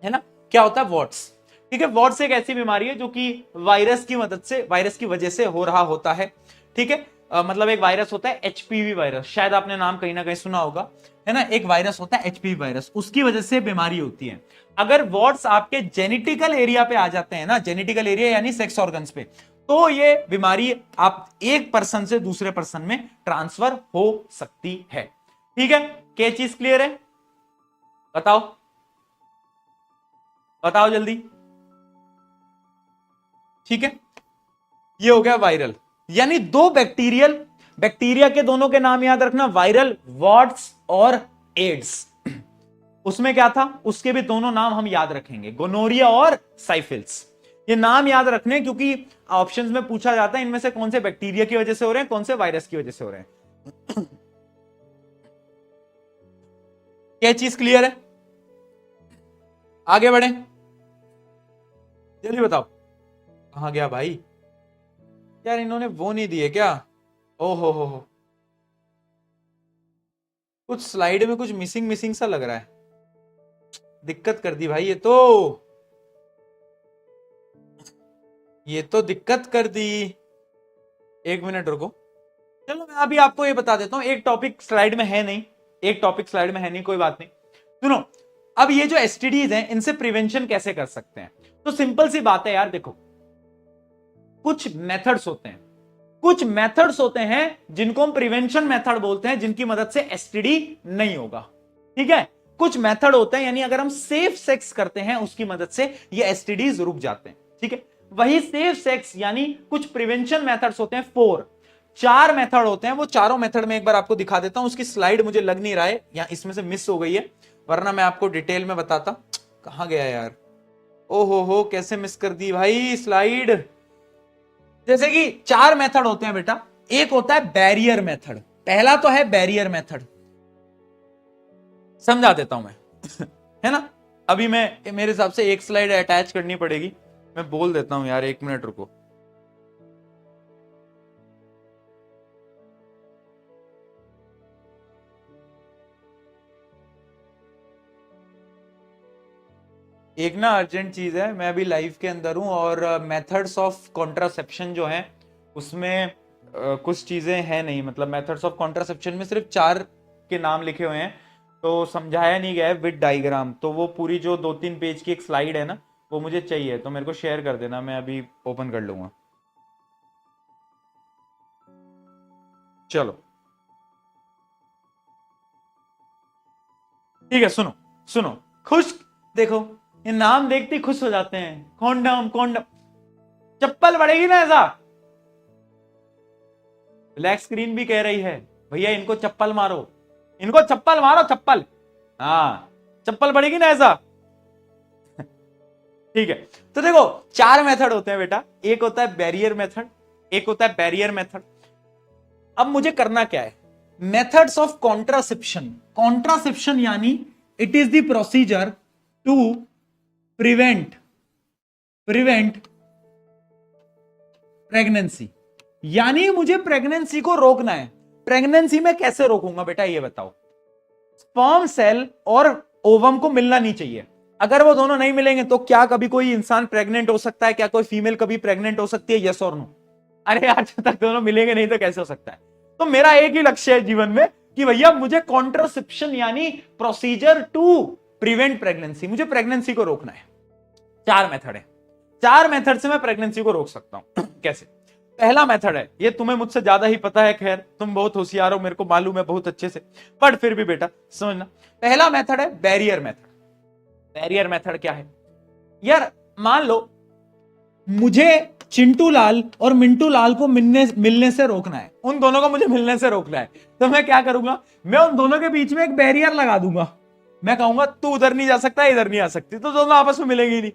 है ना, क्या होता है वॉर्ट्स? ठीक है, वॉर्ट्स एक ऐसी बीमारी है जो कि वायरस की मदद से, वायरस की वजह से हो रहा होता है। ठीक है, मतलब एक वायरस होता है एचपीवी वायरस, शायद आपने नाम कहीं ना कहीं सुना होगा, है ना। एक वायरस होता है एचपीवी वायरस, उसकी वजह से बीमारी होती है। अगर वॉर्ट्स आपके जेनेटिकल एरिया पे आ जाते हैं ना, जेनेटिकल एरिया यानी सेक्स ऑर्गन्स पे, तो ये बीमारी आप एक पर्सन से दूसरे पर्सन में ट्रांसफर हो सकती है। ठीक है, क्या चीज क्लियर है? बताओ बताओ जल्दी। ठीक है, ये हो गया वायरल, यानी दो बैक्टीरियल, बैक्टीरिया के दोनों के नाम याद रखना, वायरल, वॉर्ट्स और एड्स। उसमें क्या था, उसके भी दोनों नाम हम याद रखेंगे, गोनोरिया और साइफिल्स। ये नाम याद रखने क्योंकि ऑप्शंस में पूछा जाता है इनमें से कौन से बैक्टीरिया की वजह से हो रहे हैं, कौन से वायरस की वजह से हो रहे हैं। क्या चीज क्लियर है? आगे बढ़े, जल्दी बताओ। कहां गया भाई? यार इन्होंने वो नहीं दिए क्या? ओहो हो, कुछ स्लाइड में कुछ मिसिंग मिसिंग सा लग रहा है। दिक्कत कर दी भाई, ये तो दिक्कत कर दी। एक मिनट रुको, चलो मैं अभी आपको ये बता देता हूं। एक टॉपिक स्लाइड में है नहीं, एक टॉपिक स्लाइड में है नहीं, कोई बात नहीं। सुनो, अब ये जो एसटीडीज हैं इनसे प्रिवेंशन कैसे कर सकते हैं? तो सिंपल सी बात है यार, देखो कुछ मेथड्स होते हैं, कुछ मेथड्स होते हैं जिनको हम प्रिवेंशन मेथड बोलते हैं, जिनकी मदद से एसटीडी नहीं होगा। ठीक है, कुछ मेथड होते हैं, यानी अगर हम सेफ सेक्स करते हैं उसकी मदद से ये एसटीडीज रुक जाते हैं। ठीक है, वही सेफ सेक्स यानी कुछ प्रिवेंशन मेथड्स होते हैं, 4 मेथड होते हैं। वो चारों मेथड में एक बार आपको दिखा देता हूं। उसकी स्लाइड मुझे लग नहीं रहा है, या इसमें से मिस हो गई है, वरना मैं आपको डिटेल में बताता। कहां गया यार? ओहो हो, कैसे मिस कर दी भाई स्लाइड। जैसे कि 4 मेथड होते हैं बेटा। एक होता है बैरियर मेथड, पहला तो है बैरियर मेथड, समझा देता हूं मैं है ना। अभी मैं, मेरे हिसाब से एक स्लाइड अटैच करनी पड़ेगी, मैं बोल देता हूं यार, 1 मिनट रुको। एक ना अर्जेंट चीज है, मैं अभी लाइव के अंदर हूं और मेथड्स ऑफ कॉन्ट्रासेप्शन जो है उसमें कुछ चीजें हैं नहीं, मतलब मेथड्स ऑफ कॉन्ट्रासेप्शन में सिर्फ 4 के नाम लिखे हुए हैं, तो समझाया नहीं गया है विद डायग्राम। तो वो पूरी जो 2-3 पेज की एक स्लाइड है ना, वो मुझे चाहिए, तो मेरे को शेयर कर देना, मैं अभी ओपन कर लूंगा। चलो ठीक है, सुनो सुनो, खुश, देखो ये नाम देखते ही खुश हो जाते हैं, कॉन्डम कॉन्डम, चप्पल पड़ेगी ना ऐसा। ब्लैक स्क्रीन भी कह रही है भैया इनको चप्पल मारो, इनको चप्पल मारो, चप्पल, हाँ चप्पल पड़ेगी ना ऐसा ठीक है। तो देखो 4 मेथड होते हैं बेटा, एक होता है बैरियर मेथड, एक होता है बैरियर मेथड। अब मुझे करना क्या है, मेथड्स ऑफ कॉन्ट्रासेप्शन। कॉन्ट्रासेप्शन यानी it is the procedure to prevent pregnancy, यानी मुझे प्रेगनेंसी को रोकना है। प्रेगनेंसी में कैसे रोकूंगा बेटा ये बताओ। स्पर्म सेल और ओवम को मिलना नहीं चाहिए, अगर वो दोनों नहीं मिलेंगे तो क्या कभी कोई इंसान प्रेग्नेंट हो सकता है? क्या कोई फीमेल कभी प्रेग्नेंट हो सकती है? यस और नो? अरे यार जब तक दोनों मिलेंगे नहीं तो कैसे हो सकता है। तो मेरा एक ही लक्ष्य है जीवन में कि भैया मुझे कॉन्ट्रासेप्शन यानी प्रोसीजर टू प्रिवेंट प्रेगनेंसी, मुझे प्रेगनेंसी को रोकना है। 4 मेथड है, 4 मेथड से मैं प्रेगनेंसी को रोक सकता हूं कैसे। पहला मेथड है, ये तुम्हें मुझसे ज्यादा ही पता है, खैर तुम बहुत होशियार हो, मेरे को मालूम है बहुत अच्छे से, पर फिर भी बेटा समझना। पहला मेथड है बैरियर मेथड। बैरियर मेथड क्या है यार, मान लो मुझे चिंटू लाल और मिंटू लाल को मिलने से रोकना है, उन दोनों को मुझे मिलने से रोकना है, तो मैं क्या करूंगा, मैं उन दोनों के बीच में एक बैरियर लगा दूंगा। मैं कहूंगा तू उधर नहीं जा सकता, इधर नहीं आ सकती, तो दोनों आपस में मिलेंगे ही नहीं।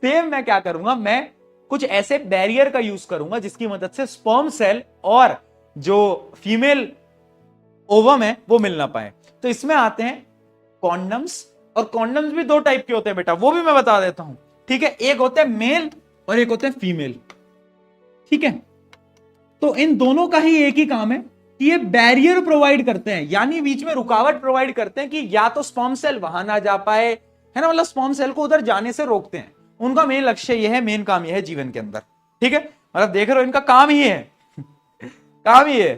सेम मैं क्या करूंगा, मैं कुछ ऐसे बैरियर का यूज करूंगा जिसकी मदद से स्पर्म सेल और जो फीमेल ओवम है वो मिल ना पाए। तो इसमें आते हैं कॉन्डम्स, और कॉन्डम्स भी 2 टाइप के होते हैं बेटा, वो भी मैं बता देता हूं, ठीक है। एक होते हैं मेल और एक होते हैं फीमेल, ठीक है। तो इन दोनों का ही एक ही काम है कि ये बैरियर प्रोवाइड करते हैं, यानी बीच में रुकावट प्रोवाइड करते हैं कि या तो स्पर्म सेल वहां ना जा पाए, है ना, मतलब स्पर्म सेल को उधर जाने से रोकते हैं। उनका मेन लक्ष्य यह है, मेन काम यह है जीवन के अंदर, ठीक है। मतलब देख रहे हो इनका काम ही है काम ही है।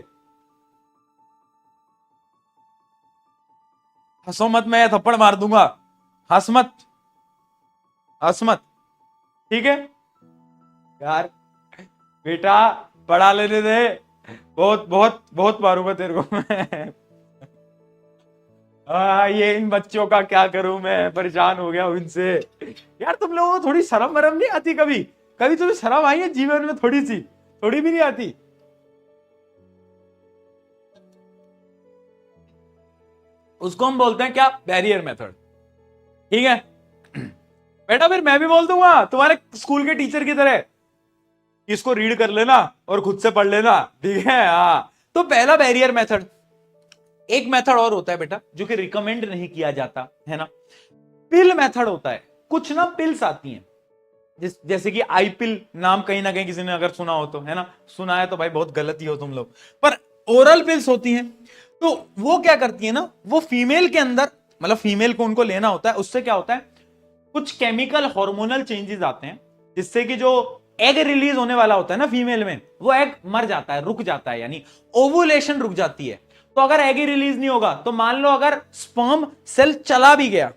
हंसो मत, मैं थप्पड़ मार दूंगा, हंस मत, हंस मत, ठीक है यार। बेटा पढ़ा लेने दे, बहुत बहुत बहुत मारूंगा तेरे को मैं ये इन बच्चों का क्या करूं, मैं परेशान हो गया हूं इनसे। यार तुम लोगों को थोड़ी शर्म वरम नहीं आती? कभी कभी तुम्हें शर्म आई है जीवन में? थोड़ी सी, थोड़ी भी नहीं आती? उसको हम बोलते हैं क्या, बैरियर मेथड, ठीक है बेटा। फिर मैं भी बोल दूंगा तुम्हारे स्कूल के टीचर की तरह, इसको रीड कर लेना और खुद से पढ़ लेना, ठीक है। हाँ, तो पहला बैरियर मेथड। एक मेथड और होता है बेटा जो कि रिकमेंड नहीं किया जाता है ना, पिल मेथड होता है। कुछ ना पिल्स आती हैं, जैसे कि आई पिल, नाम कहीं ना कहीं किसी ने अगर सुना हो तो, है ना, सुना है तो भाई बहुत गलत ही हो तुम लोग, पर ओरल पिल्स होती हैं। तो वो क्या करती है ना, वो फीमेल के अंदर, मतलब फीमेल को उनको लेना होता है, उससे क्या होता है, कुछ केमिकल हार्मोनल चेंजेस आते हैं जिससे कि जो एग रिलीज होने वाला होता है ना फीमेल में, वो एग मर जाता है, रुक जाता है, यानी ओवुलेशन रुक जाती है। तो अगर एग ही रिलीज नहीं होगा तो मान लो अगर स्पर्म सेल चला भी गया,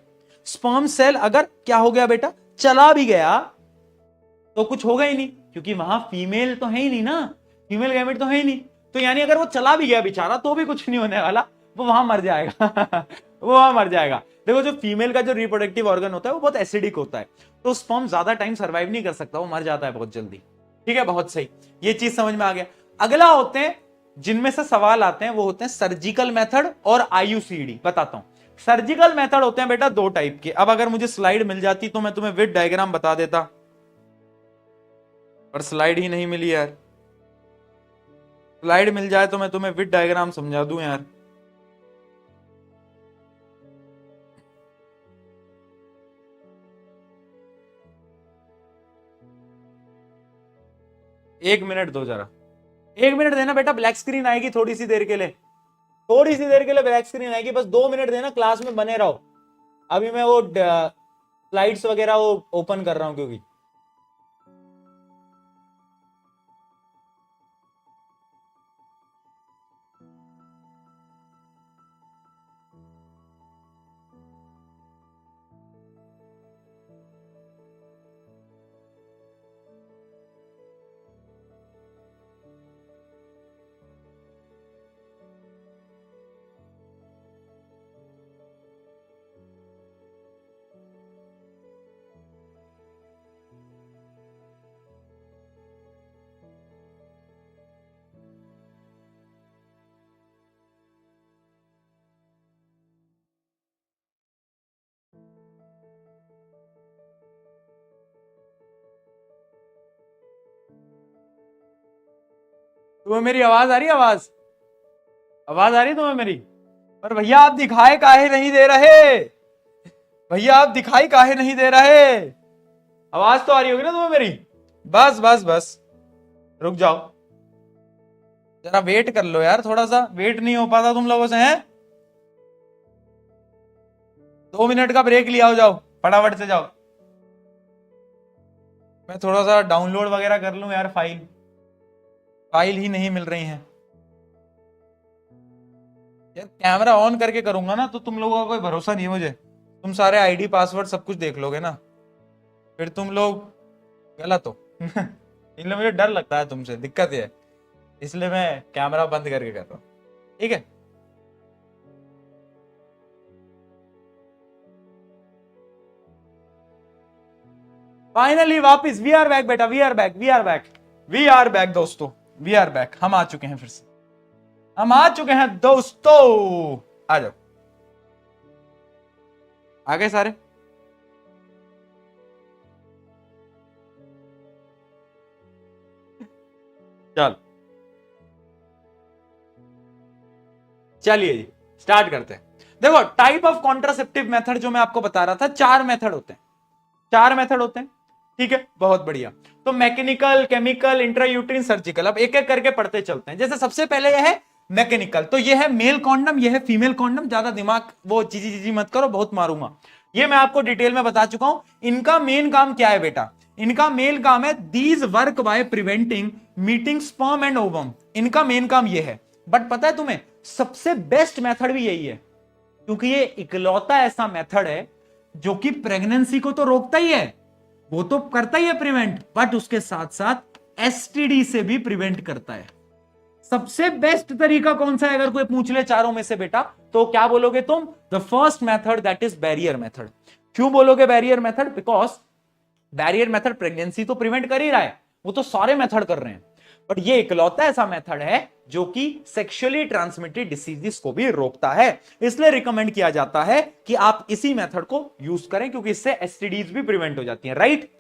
स्पर्म सेल अगर क्या हो गया बेटा, चला भी गया, तो कुछ होगा ही नहीं, क्योंकि वहां फीमेल तो है ही नहीं ना, फीमेल गैमेट तो है ही नहीं। तो यानी अगर वो चला भी गया बेचारा तो भी कुछ नहीं होने वाला, वो वहां मर जाएगा वो वहां मर जाएगा। देखो जो फीमेल का जो रिप्रोडक्टिव ऑर्गन होता है वो बहुत एसिडिक होता है, तो स्पर्म ज्यादा टाइम सर्वाइव नहीं कर सकता, वो मर जाता है बहुत जल्दी, ठीक है। बहुत सही, ये चीज समझ में आ गया। अगला होते हैं जिनमें से सवाल आते हैं, वो होते हैं सर्जिकल मेथड और आईयूसीडी। बताता हूं, सर्जिकल मेथड होते हैं बेटा 2 टाइप के। अब अगर मुझे स्लाइड मिल जाती तो मैं तुम्हें विद डायग्राम बता देता, पर स्लाइड ही नहीं मिली यार। स्लाइड मिल जाए तो मैं तुम्हें विद डायग्राम समझा दूं यार। एक मिनट दो जरा, एक मिनट देना बेटा, ब्लैक स्क्रीन आएगी थोड़ी सी देर के लिए, थोड़ी सी देर के लिए ब्लैक स्क्रीन आएगी, बस 2 मिनट देना, क्लास में बने रहो। अभी मैं वो स्लाइड्स वगैरह वो ओपन कर रहा हूं क्योंकि तुम्हें मेरी आवाज आ रही है? आवाज आवाज आ रही है तुम्हें मेरी? पर भैया आप दिखाई काहे नहीं दे रहे? भैया आप दिखाई काहे नहीं दे रहे? आवाज तो आ रही होगी ना तुम्हें मेरी? बस बस बस, रुक जाओ जरा, वेट कर लो यार, थोड़ा सा वेट नहीं हो पाता तुम लोगों से, हैं? 2 मिनट का ब्रेक लिया हो, जाओ फटाफट से जाओ। मैं थोड़ा सा डाउनलोड वगैरह कर लूं यार, फाइल फाइल ही नहीं मिल रही हैं यार। कैमरा ऑन करके करूंगा ना तो तुम लोगों का कोई भरोसा नहीं है मुझे, तुम सारे आईडी पासवर्ड सब कुछ देख लोगे ना, फिर तुम लोग गलत हो। इसलिए मुझे डर लगता है तुमसे, दिक्कत ये है, इसलिए मैं कैमरा बंद करके कर रहा हूँ, ठीक है? फाइनली वापस वी आर बैक बेटा, we are back, we are back, we are back दोस्तों, वी आर बैक, हम आ चुके हैं, फिर से हम आ चुके हैं दोस्तों। आ जाओ, आ गए सारे? चल चलिए जी, स्टार्ट करते हैं। देखो टाइप ऑफ कॉन्ट्रासेप्टिव मेथड जो मैं आपको बता रहा था, 4 मेथड होते हैं, 4 मेथड होते हैं, ठीक है, बहुत बढ़िया। तो मैकेनिकल, केमिकल, इंट्रायूट्रिन, सर्जिकल, अब एक एक करके पढ़ते चलते हैं। जैसे सबसे पहले यह है मैकेनिकल, तो यह है मेल कॉन्डम, यह है फीमेल कॉन्डम, ज्यादा दिमाग वो चीजी चीजी मत करो, बहुत मारूंगा, ये मैं आपको डिटेल में बता चुका हूं। इनका मेन काम क्या है बेटा? इनका मेन काम है these work by preventing meeting sperm and ovum, इनका मेन काम यह है। बट पता है तुम्हें सबसे बेस्ट मेथड भी यही है, क्योंकि ये इकलौता ऐसा मेथड है जो कि प्रेगनेंसी को तो रोकता ही है, वो तो करता ही है प्रिवेंट, बट उसके साथ साथ एसटीडी से भी प्रिवेंट करता है। सबसे बेस्ट तरीका कौन सा है अगर कोई पूछ ले चारों में से बेटा, तो क्या बोलोगे तुम? The first method, that is barrier method. क्यों बोलोगे barrier method? Because barrier method pregnancy तो प्रिवेंट कर ही रहा है, वो तो सारे मेथड कर रहे हैं, बट ये इकलौता ऐसा मेथड है जो कि सेक्सुअली ट्रांसमिटेड डिसीजेस को भी रोकता है। इसलिए रिकमेंड किया जाता है कि आप इसी मेथड को यूज करें, क्योंकि इससे एसटीडीज भी प्रिवेंट हो जाती हैं। राइट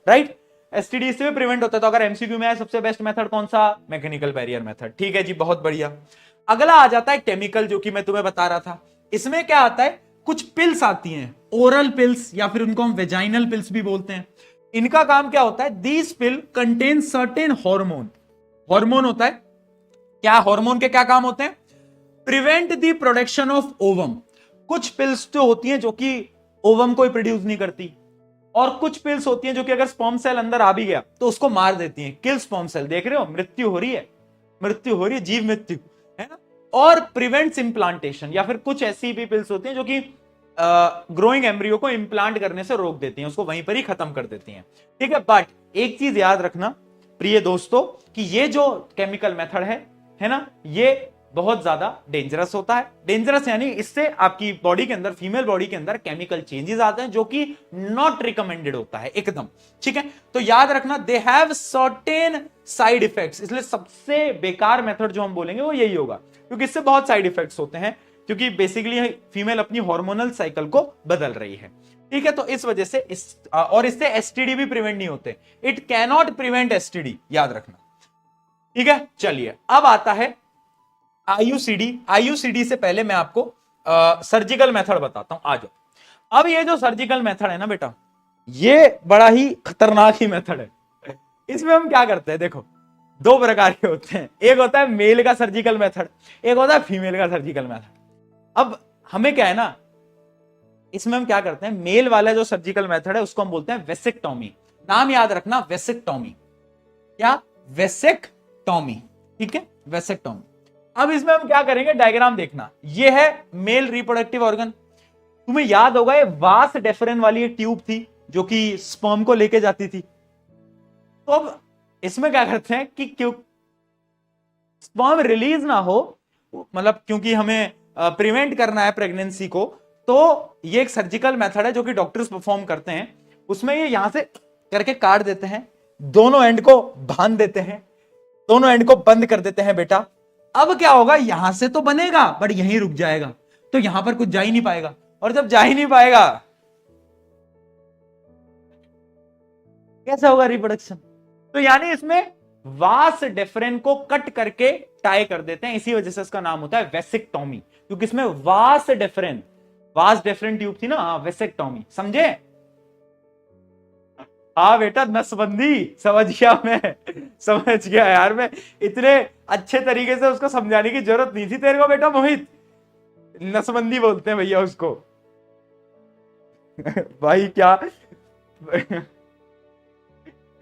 राइट, एसटीडी से भी प्रिवेंट होता है। तो अगर एमसीक्यू में है सबसे बेस्ट मेथड कौन सा? मैकेनिकल बैरियर मेथड, ठीक है जी, बहुत बढ़िया। अगला आ जाता है केमिकल, जो कि मैं तुम्हें बता रहा था। इसमें क्या आता है, कुछ पिल्स आती हैं, ओरल पिल्स, या फिर उनको हम वेजाइनल पिल्स भी बोलते हैं। इनका काम क्या होता है? These pill contain certain hormone, hormone होता है क्या? हार्मोन के क्या काम होते हैं? Prevent the production of ovum. कुछ पिल्स जो होती हैं जो कि ओवम को प्रोड्यूस नहीं करती, और कुछ पिल्स होती हैं जो कि अगर स्पर्म सेल अंदर आ भी गया तो उसको मार देती हैं, किल स्पर्म सेल। देख रहे हो, मृत्यु हो रही है, मृत्यु हो रही है, जीव मृत्यु, है ना? और प्रिवेंट्स इंप्लांटेशन, या फिर कुछ ऐसी भी पिल्स होती हैं जो कि ग्रोइंग एम्ब्रियो को इंप्लांट करने से रोक देती हैं, उसको वहीं पर ही खत्म कर देती हैं, ठीक है। बट एक चीज याद रखना प्रिय दोस्तों, कि ये जो केमिकल मेथड है ना, ये बहुत ज्यादा डेंजरस होता है। डेंजरस यानी इससे आपकी बॉडी के अंदर, फीमेल बॉडी के अंदर केमिकल चेंजेस आते हैं, जो कि नॉट रिकमेंडेड होता है एकदम, ठीक है। तो याद रखना, they have certain side effects, इसलिए सबसे बेकार मेथड जो हम बोलेंगे वो यही होगा, क्योंकि इससे बहुत साइड इफेक्ट्स होते हैं, क्योंकि बेसिकली फीमेल अपनी हार्मोनल साइकिल को बदल रही है, ठीक है। तो इस वजह से और इससे एसटीडी भी प्रिवेंट नहीं होते, इट कैनॉट प्रिवेंट एसटीडी, याद रखना। ठीक है, चलिए अब आता है आईयूसीडी। आईयूसीडी से पहले मैं आपको सर्जिकल मेथड बताता हूं, आ जाओ। अब ये जो सर्जिकल मेथड है ना बेटा, ये बड़ा ही खतरनाक ही मेथड है। इसमें हम क्या करते हैं, देखो दो प्रकार के होते हैं, एक होता है मेल का सर्जिकल मेथड, एक होता है फीमेल का सर्जिकल मेथड। अब हमें क्या है ना, इसमें हम क्या करते हैं, मेल वाला जो सर्जिकल मेथड है उसको हम बोलते हैं वेसेक्टोमी। नाम याद रखना, वेसेक्टोमी। क्या? वेसेक्टोमी। ठीक है, वेसेक्टोमी। अब इसमें हम क्या करेंगे, डायग्राम देखना, ये है मेल रिप्रोडक्टिव ऑर्गन। तुम्हें याद होगा ये वास डेफरेन वाली एक ट्यूब थी जो कि स्पर्म को लेके जाती थी। तो अब इसमें क्या करते हैं कि क्यों स्पर्म रिलीज ना हो, मतलब क्योंकि हमें प्रिवेंट करना है प्रेगनेंसी को, तो ये एक सर्जिकल मेथड है जो कि डॉक्टर्स परफॉर्म करते हैं। उसमें ये यहां से करके काट देते हैं, दोनों एंड को बांध देते हैं, दोनों एंड को बंद कर देते हैं बेटा। अब क्या होगा, यहां से तो बनेगा बट यहीं रुक जाएगा, तो यहां पर कुछ जा ही नहीं पाएगा, और जब जा ही नहीं पाएगा कैसे होगा रिप्रोडक्शन। तो यानी इसमें वास डेफरेन को कट करके टाई कर देते हैं, इसी वजह से इसका नाम होता है वेसेक्टोमी, क्योंकि इसमें वास डेफरेन ट्यूब थी ना, वेसेक्टोमी, समझे? हाँ बेटा, नसबंदी समझ गया मैं, समझ गया यार, मैं इतने अच्छे तरीके से उसको समझाने की जरूरत नहीं थी तेरे को बेटा मोहित। नसबंदी बोलते हैं भैया उसको। भाई क्या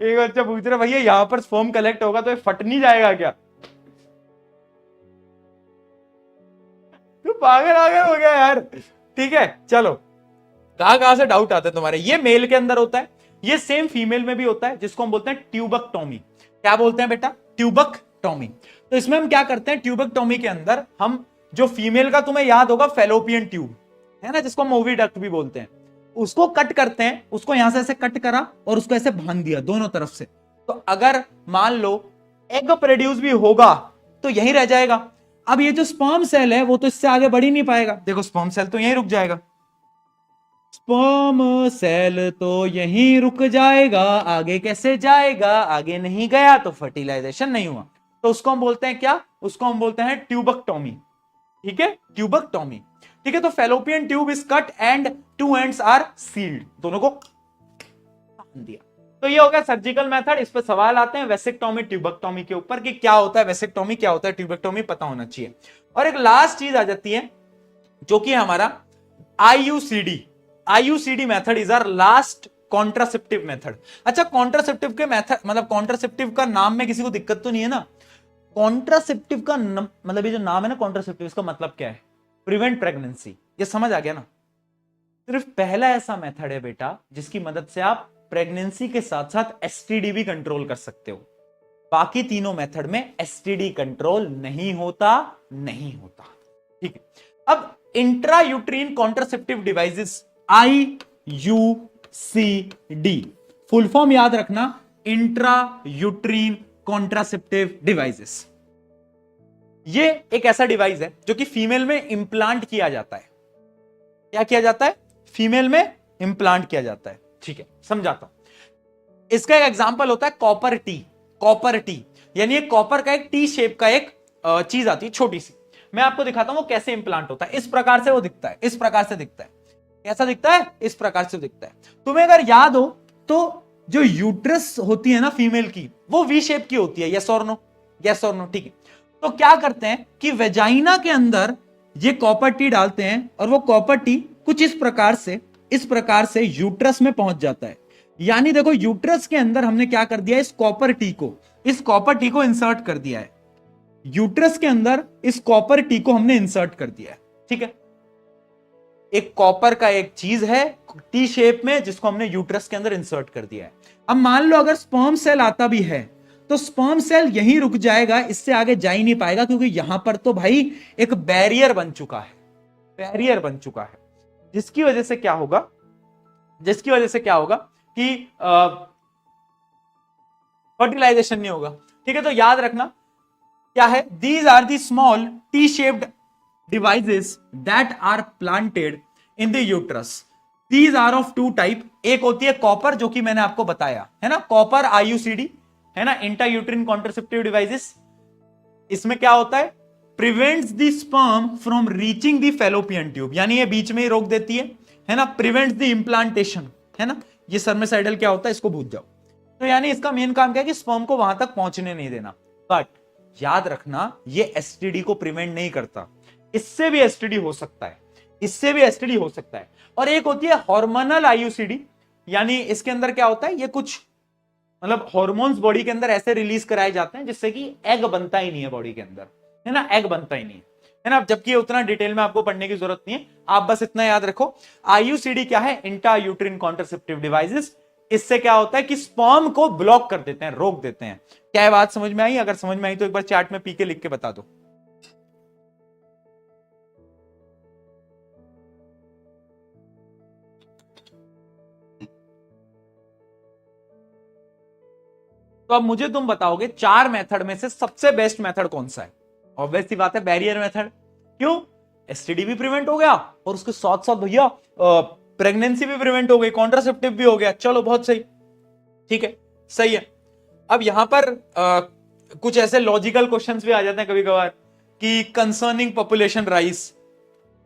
एक बच्चा पूछ रहा भैया यहां पर स्पर्म कलेक्ट होगा तो ये फट नहीं जाएगा क्या? तू पागल आगल हो गया यार। ठीक है, चलो कहां कहां से डाउट आते हैं तुम्हारे। ये मेल के अंदर होता है, ये सेम फीमेल में भी होता है, जिसको हम बोलते हैं ट्यूबकटोमी। क्या बोलते हैं बेटा? ट्यूबकटोमी। तो इसमें हम क्या करते हैं, ट्यूबकटोमी के अंदर हम जो फीमेल का, तुम्हें याद होगा फेलोपियन ट्यूब है ना, जिसको हम ओविडक्ट भी बोलते हैं, उसको कट करते हैं, उसको यहां से ऐसे कट करा और उसको ऐसे बांध दिया दोनों तरफ से। तो अगर मान लो एग प्रोड्यूस भी होगा तो यहीं रह जाएगा। अब ये जो स्पर्म सेल है वो तो इससे आगे बढ़ ही नहीं पाएगा, देखो स्पर्म सेल तो यहीं रुक जाएगा, स्पर्म सेल तो यहीं रुक जाएगा, आगे कैसे जाएगा, आगे नहीं गया तो फर्टिलाइजेशन नहीं हुआ। तो उसको हम बोलते हैं क्या, उसको हम बोलते हैं ट्यूबकटोमी। ठीक है, ट्यूबकटोमी। ठीक है, तो fallopian tube is cut and two ends are sealed, दोनों को बांध दिया। तो ये हो गया सर्जिकल मेथड। इस पर सवाल आते हैं वेसेक्टोमी ट्यूबकटोमी के ऊपर कि क्या होता है वेसेक्टोमी, क्या होता है ट्यूबकटोमी, पता होना चाहिए। और एक लास्ट चीज आ जाती है जो कि हमारा IUCD. IUCD method is our last contraceptive method. अच्छा, कॉन्ट्रासेप्टिव के मेथड मतलब कॉन्ट्रासेप्टिव का नाम में किसी को दिक्कत तो नहीं है ना? कॉन्ट्रासेप्टिव का मतलब ये जो नाम है ना कॉन्ट्रासेप्टिव, इसका मतलब क्या है? Prevent pregnancy. ये समझ आ गया ना? सिर्फ पहला ऐसा मेथड है बेटा जिसकी मदद से आप प्रेगनेंसी के साथ साथ एसटीडी भी कंट्रोल कर सकते हो। बाकी तीनों मेथड में एसटीडी कंट्रोल नहीं होता, नहीं होता। ठीक है, अब intra uterine contraceptive devices, IUCD, full form याद रखना, इंट्रा यूट्रीन कॉन्ट्रासेप्टिव डिवाइसेस। ये एक ऐसा डिवाइस है जो कि फीमेल में इंप्लांट किया जाता है। क्या किया जाता है? फीमेल में इंप्लांट किया जाता है। ठीक है, समझाता हूं। इसका एक एग्जांपल होता है कॉपर टी। कॉपर टी यानी एक कॉपर का एक टी शेप का एक चीज आती है छोटी सी। मैं आपको दिखाता हूं वो कैसे इंप्लांट होता है। इस प्रकार से वो दिखता है, इस प्रकार से दिखता है। कैसा दिखता है? इस प्रकार से दिखता है। तुम्हें अगर याद हो तो जो यूट्रस होती है ना फीमेल की, वो वी शेप की होती है। यस और नो? यस और नो? ठीक है, तो क्या करते हैं कि वेजाइना के अंदर ये कॉपर टी डालते हैं और वो कॉपर टी कुछ इस प्रकार से यूट्रस में पहुंच जाता है। यानी देखो यूट्रस के अंदर हमने क्या कर दिया, इस कॉपर टी को इंसर्ट कर दिया है। यूट्रस के अंदर इस कॉपर टी को हमने इंसर्ट कर दिया है। ठीक है, एक कॉपर का एक चीज है टी शेप में जिसको हमने यूट्रस के अंदर इंसर्ट कर दिया है। अब मान लो अगर स्पर्म सेल आता भी है तो स्पर्म सेल यहीं रुक जाएगा, इससे आगे जा ही नहीं पाएगा, क्योंकि यहां पर तो भाई एक बैरियर बन चुका है, जिसकी वजह से क्या होगा कि फर्टिलाइजेशन नहीं होगा। ठीक है, तो याद रखना क्या है, these are the small T shaped devices that are planted in the uterus. These are of two type. एक होती है कॉपर, जो कि मैंने आपको बताया है ना, कॉपर IUCD है ना, इंट्रा यूट्रिन कॉन्ट्रासेप्टिव डिवाइसेस। इसमें क्या होता है, prevents the sperm from reaching the fallopian tube, यानी ये बीच में ही रोक देती है ना, प्रिवेंट्स द इम्प्लांटेशन, है ना, ये सर्मेसाइडल क्या होता है इसको भूल जाओ। तो यानी इसका मेन काम क्या है कि स्पर्म को वहां तक पहुंचने नहीं देना। बट याद रखना ये एसटीडी को प्रिवेंट नहीं करता, इससे भी एसटीडी हो सकता है, इससे भी एसटीडी हो सकता है। और एक होती है हार्मोनल आईयूसीडी, यानी इसके अंदर क्या होता है, ये कुछ मतलब हॉर्मोन्स बॉडी के अंदर ऐसे रिलीज कराए जाते हैं जिससे कि एग बनता ही नहीं है बॉडी के अंदर, है ना, एग बनता ही नहीं है ना। जबकि उतना डिटेल में आपको पढ़ने की जरूरत नहीं है, आप बस इतना याद रखो आईयूसीडी क्या है, इंट्रा यूट्रिन कॉन्ट्रासेप्टिव डिवाइसेस। इससे क्या होता है कि स्पर्म को ब्लॉक कर देते हैं, रोक देते हैं। क्या बात समझ में आई? अगर समझ में आई तो एक बार चैट में पी के लिख के बता दो। तो अब मुझे तुम बताओगे चार मेथड में से सबसे बेस्ट मेथड कौन सा है? ऑब्वियस सी बात है बैरियर मेथड। क्यों? एसटीडी भी प्रिवेंट हो गया और उसके साथ साथ भैया प्रेगनेंसी भी प्रिवेंट हो गई, कॉन्ट्रासेप्टिव भी हो गया। चलो बहुत सही, ठीक है, सही है। अब यहां पर कुछ ऐसे लॉजिकल क्वेश्चंस भी आ जाते हैं कभी कभार कि कंसर्निंग पॉपुलेशन राइज,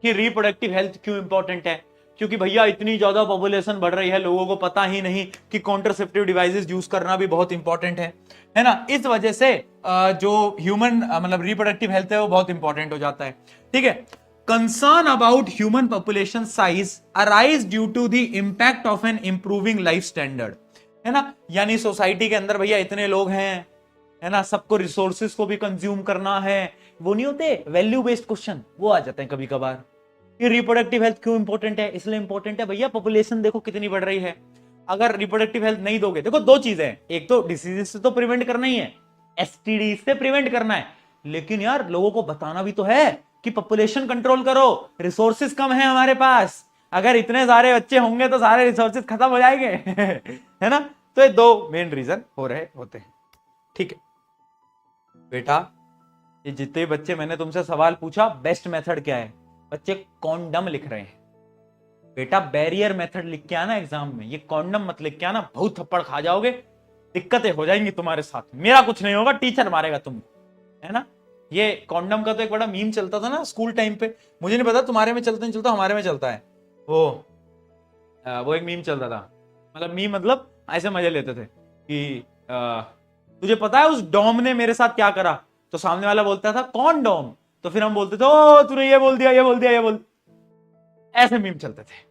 कि रिप्रोडक्टिव हेल्थ क्यों इंपॉर्टेंट है? क्योंकि भैया इतनी ज्यादा पॉपुलेशन बढ़ रही है, लोगों को पता ही नहीं कि कॉन्ट्रासेप्टिव डिवाइसेस यूज करना भी बहुत इंपॉर्टेंट है ना। इस वजह से जो ह्यूमन मतलब रिप्रोडक्टिव हेल्थ है वो बहुत इंपॉर्टेंट हो जाता है, ठीक है। Concern about human population size arise due to the impact of an improving life standard, है ना। यानी सोसाइटी के अंदर भैया इतने लोग हैं, है ना, सबको रिसोर्सेज को भी कंज्यूम करना है, वो नहीं होते वैल्यू बेस्ड क्वेश्चन, वो आ जाते हैं कभी कभार कि रिप्रोडक्टिव हेल्थ क्यों इंपॉर्टेंट है? इसलिए इंपॉर्टेंट है भैया पॉपुलेशन देखो कितनी बढ़ रही है। अगर रिप्रोडक्टिव हेल्थ नहीं दोगे, देखो दो चीजें हैं, एक तो डिसीजेस से तो प्रिवेंट करना ही है, एसटीडी से प्रिवेंट करना है, लेकिन यार लोगों को बताना भी तो है कि पॉपुलेशन कंट्रोल करो, रिसोर्सेज कम है हमारे पास, अगर इतने सारे बच्चे होंगे तो सारे रिसोर्सेज खत्म हो जाएंगे है ना। तो ये दो मेन रीजन हो रहे होते हैं, ठीक है बेटा। ये जितने बच्चे मैंने तुमसे सवाल पूछा बेस्ट मेथड क्या है, बच्चे कॉन्डम लिख रहे हैं। बेटा बैरियर मेथड लिख के आना एग्जाम में, ये कॉन्डम मत लिख के आना, बहुत थप्पड़ खा जाओगे, दिक्कतें हो जाएंगी तुम्हारे साथ। मेरा कुछ नहीं होगा, टीचर मारेगा तुम, है ना। ये कॉन्डम का तो एक बड़ा मीम चलता था ना स्कूल टाइम पे, मुझे नहीं पता तुम्हारे में चलता नहीं चलता, हमारे में चलता है वो एक मीम चलता था, मतलब मीम मतलब ऐसे मजे लेते थे कि तुझे पता है उस डॉम ने मेरे साथ क्या करा? तो सामने वाला बोलता था कौन डॉम? तो फिर हम बोलते थे ओ तूने ये बोल दिया, ये बोल दिया, ये बोल, ऐसे मीम चलते थे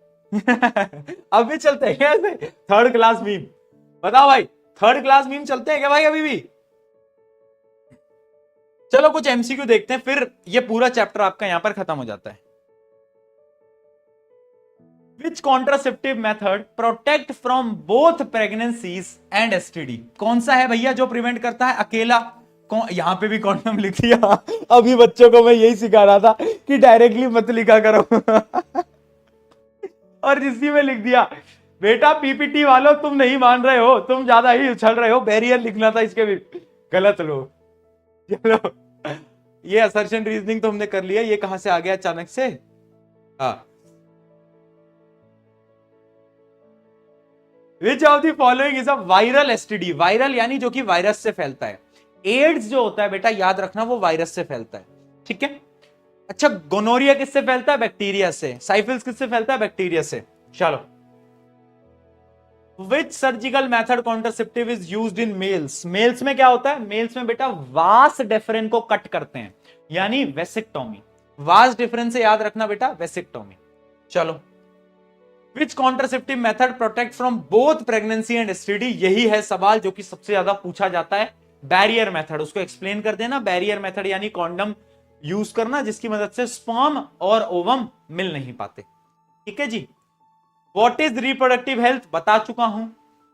अब भी चलते हैं ऐसे थर्ड क्लास मीम। बताओ भाई थर्ड क्लास मीम चलते हैं क्या भाई अभी भी? चलो कुछ एमसीक्यू देखते हैं, फिर ये पूरा चैप्टर आपका यहां पर खत्म हो जाता है। Which contraceptive method protect from both pregnancies and STD? कौन सा है भैया जो प्रिवेंट करता है अकेला? यहां पे भी कॉन्डम लिख दिया अभी बच्चों को मैं यही सिखा रहा था कि डायरेक्टली मत लिखा करो और इसी में लिख दिया। बेटा पीपीटी वालों तुम नहीं मान रहे हो, तुम ज्यादा ही उछल रहे हो, बैरियर लिखना था इसके भी, गलत लोग। चलो ये असर्शन रीजनिंग तो हमने कर लिया, ये कहां से आ गया अचानक से? हाँ, विच of the following is a viral STD? Viral यानी जो कि वायरस से फैलता है। एड्स जो होता है बेटा याद रखना वो वायरस से फैलता है, ठीक है। अच्छा गोनोरिया किससे फैलता है? बैक्टीरिया से। साइफिल्स किससे फैलता है? बैक्टीरिया से। चलो which surgical method contraceptive is used in males? Males में क्या होता है? मेल्स में बेटा वास डिफरेंस को कट करते हैं, यानी वेसिक्टोमी। वास डिफरेंस से याद रखना बेटा वेसिक्टोमी। चलो which contraceptive method protect from both pregnancy and STD? यही है सवाल जो कि सबसे ज्यादा पूछा जाता है। बैरियर मेथड, उसको एक्सप्लेन कर देना। बैरियर मेथड यानी कॉन्डम यूज करना जिसकी मदद से स्पर्म और ओवम मिल नहीं पाते, ठीक है जी। What is reproductive health? बता चुका हूं।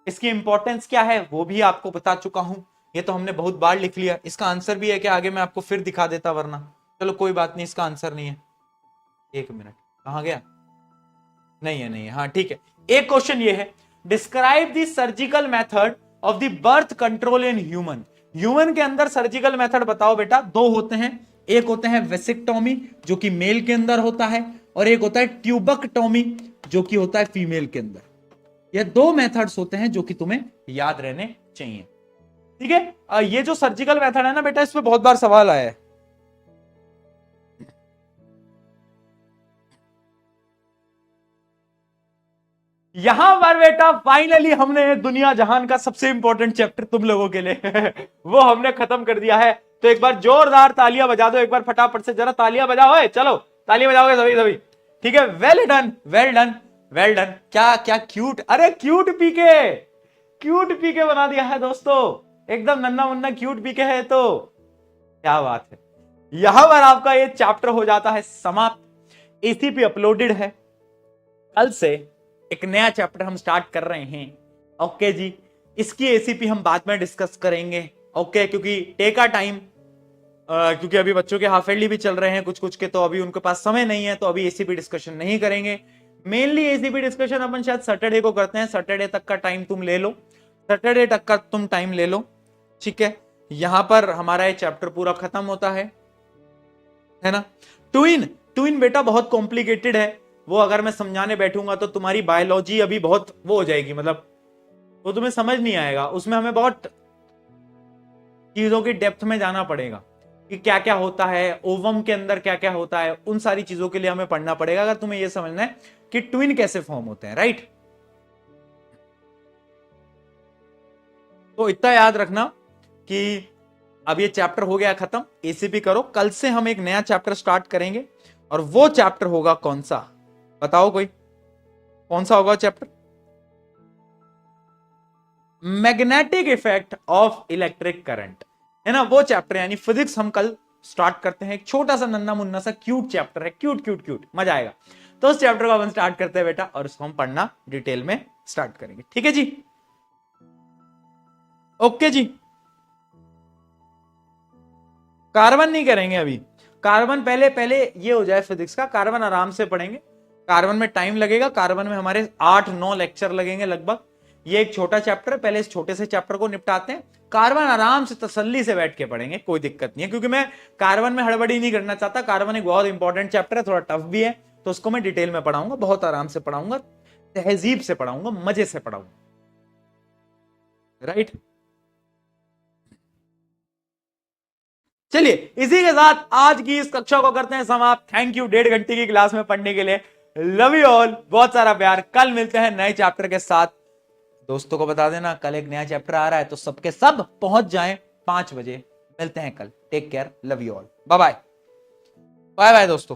इसकी इंपॉर्टेंस क्या है वो भी आपको बता चुका हूं, ये तो हमने बहुत बार लिख लिया। इसका आंसर भी है कि आगे मैं आपको फिर दिखा देता, वरना चलो कोई बात नहीं, इसका आंसर नहीं है। एक मिनट, कहां गया? नहीं है, नहीं है, हाँ ठीक है। एक क्वेश्चन ये है, describe the surgical method of the birth control in human. Human के अंदर सर्जिकल मेथड बताओ बेटा। दो होते हैं, एक होते हैं वेसिक्टोमी जो कि मेल के अंदर होता है, और एक होता है ट्यूबकटोमी जो कि होता है फीमेल के अंदर। ये दो मेथड्स होते हैं जो कि तुम्हें याद रहने चाहिए। ठीक है। ये जो सर्जिकल मेथड है ना बेटा, इस पे बहुत बार सवाल आया है। यहां पर बेटा फाइनली हमने दुनिया जहान का सबसे इंपॉर्टेंट चैप्टर तुम लोगों के लिए वो हमने खत्म कर दिया है। तो एक बार जोरदार तालियां बजा दो, एक बार फटाफट से जरा तालियां बजाओ, चलो तालियां बजाओगे सभी सभी, ठीक है। Well done well done well done. क्या क्या क्यूट, अरे क्यूट पीके, क्यूट पीके बना दिया है दोस्तों, एकदम नन्ना मुन्ना क्यूट पीके है। तो क्या बात है, यहां पर आपका ये चैप्टर हो जाता है समाप्त। एसीपी अपलोडेड है। कल से एक नया चैप्टर हम स्टार्ट कर रहे हैं, ओके जी। इसकी एसीपी हम बाद में डिस्कस करेंगे, ओके, क्योंकि टेक टाइम, क्योंकि अभी बच्चों के हाफ ईयरली भी चल रहे हैं कुछ कुछ के, तो अभी उनके पास समय नहीं है, तो अभी एसीपी डिस्कशन नहीं करेंगे। मेनली एसीपी डिस्कशन अपन शायद सैटरडे को करते हैं। सैटरडे तक का टाइम तुम ले लो, सैटरडे तक का तुम टाइम ले लो, ठीक है। यहां पर हमारा ये चैप्टर पूरा खत्म होता है ना। ट्विन, ट्विन बेटा बहुत कॉम्प्लिकेटेड है, वो अगर मैं समझाने बैठूंगा तो तुम्हारी बायोलॉजी अभी बहुत वो हो जाएगी, मतलब वो तुम्हें समझ नहीं आएगा। उसमें हमें बहुत चीजों की डेप्थ में जाना पड़ेगा कि क्या क्या होता है, ओवम के अंदर क्या क्या होता है, उन सारी चीजों के लिए हमें पढ़ना पड़ेगा अगर तुम्हें यह समझना है कि ट्विन कैसे फॉर्म होते हैं, राइट। तो इतना याद रखना कि अब ये चैप्टर हो गया खत्म, एसीपी करो। कल से हम एक नया चैप्टर स्टार्ट करेंगे, और वो चैप्टर होगा कौन सा, बताओ कोई, कौन सा होगा chapter? Magnetic effect of electric current, है ना, वो चैप्टर यानी फिजिक्स हम कल स्टार्ट करते हैं। एक छोटा सा नन्ना मुन्ना सा क्यूट चैप्टर है, क्यूट क्यूट क्यूट, मजा आएगा। तो उस चैप्टर को अपन स्टार्ट करते हैं बेटा, और उसको हम पढ़ना डिटेल में स्टार्ट करेंगे, ठीक है जी, ओके जी। कार्बन नहीं करेंगे अभी, कार्बन पहले पहले ये हो जाए फिजिक्स का, कार्बन आराम से पढ़ेंगे। कार्बन में टाइम लगेगा, कार्बन में हमारे 8-9 लेक्चर लगेंगे लगभग। ये एक छोटा चैप्टर है, पहले इस छोटे से चैप्टर को निपटाते हैं। कार्बन आराम से तसल्ली से बैठ के पढ़ेंगे, कोई दिक्कत नहीं है, क्योंकि मैं कार्बन में हड़बड़ी नहीं करना चाहता। कार्बन एक बहुत इंपॉर्टेंट चैप्टर है, थोड़ा टफ भी है, तो उसको मैं डिटेल में पढ़ाऊंगा, बहुत आराम से पढ़ाऊंगा, तहजीब से पढ़ाऊंगा, मजे से पढ़ाऊंगा, राइट। चलिए इसी के साथ आज की इस कक्षा को करते हैं समाप्त। थैंक यू 1.5 घंटे की क्लास में पढ़ने के लिए। लव यू ऑल, बहुत सारा प्यार। कल मिलते हैं नए चैप्टर के साथ। दोस्तों को बता देना कल एक नया चैप्टर आ रहा है, तो सबके सब पहुंच जाएं 5 बजे। मिलते हैं कल, take care, love you all, bye bye, bye bye दोस्तों।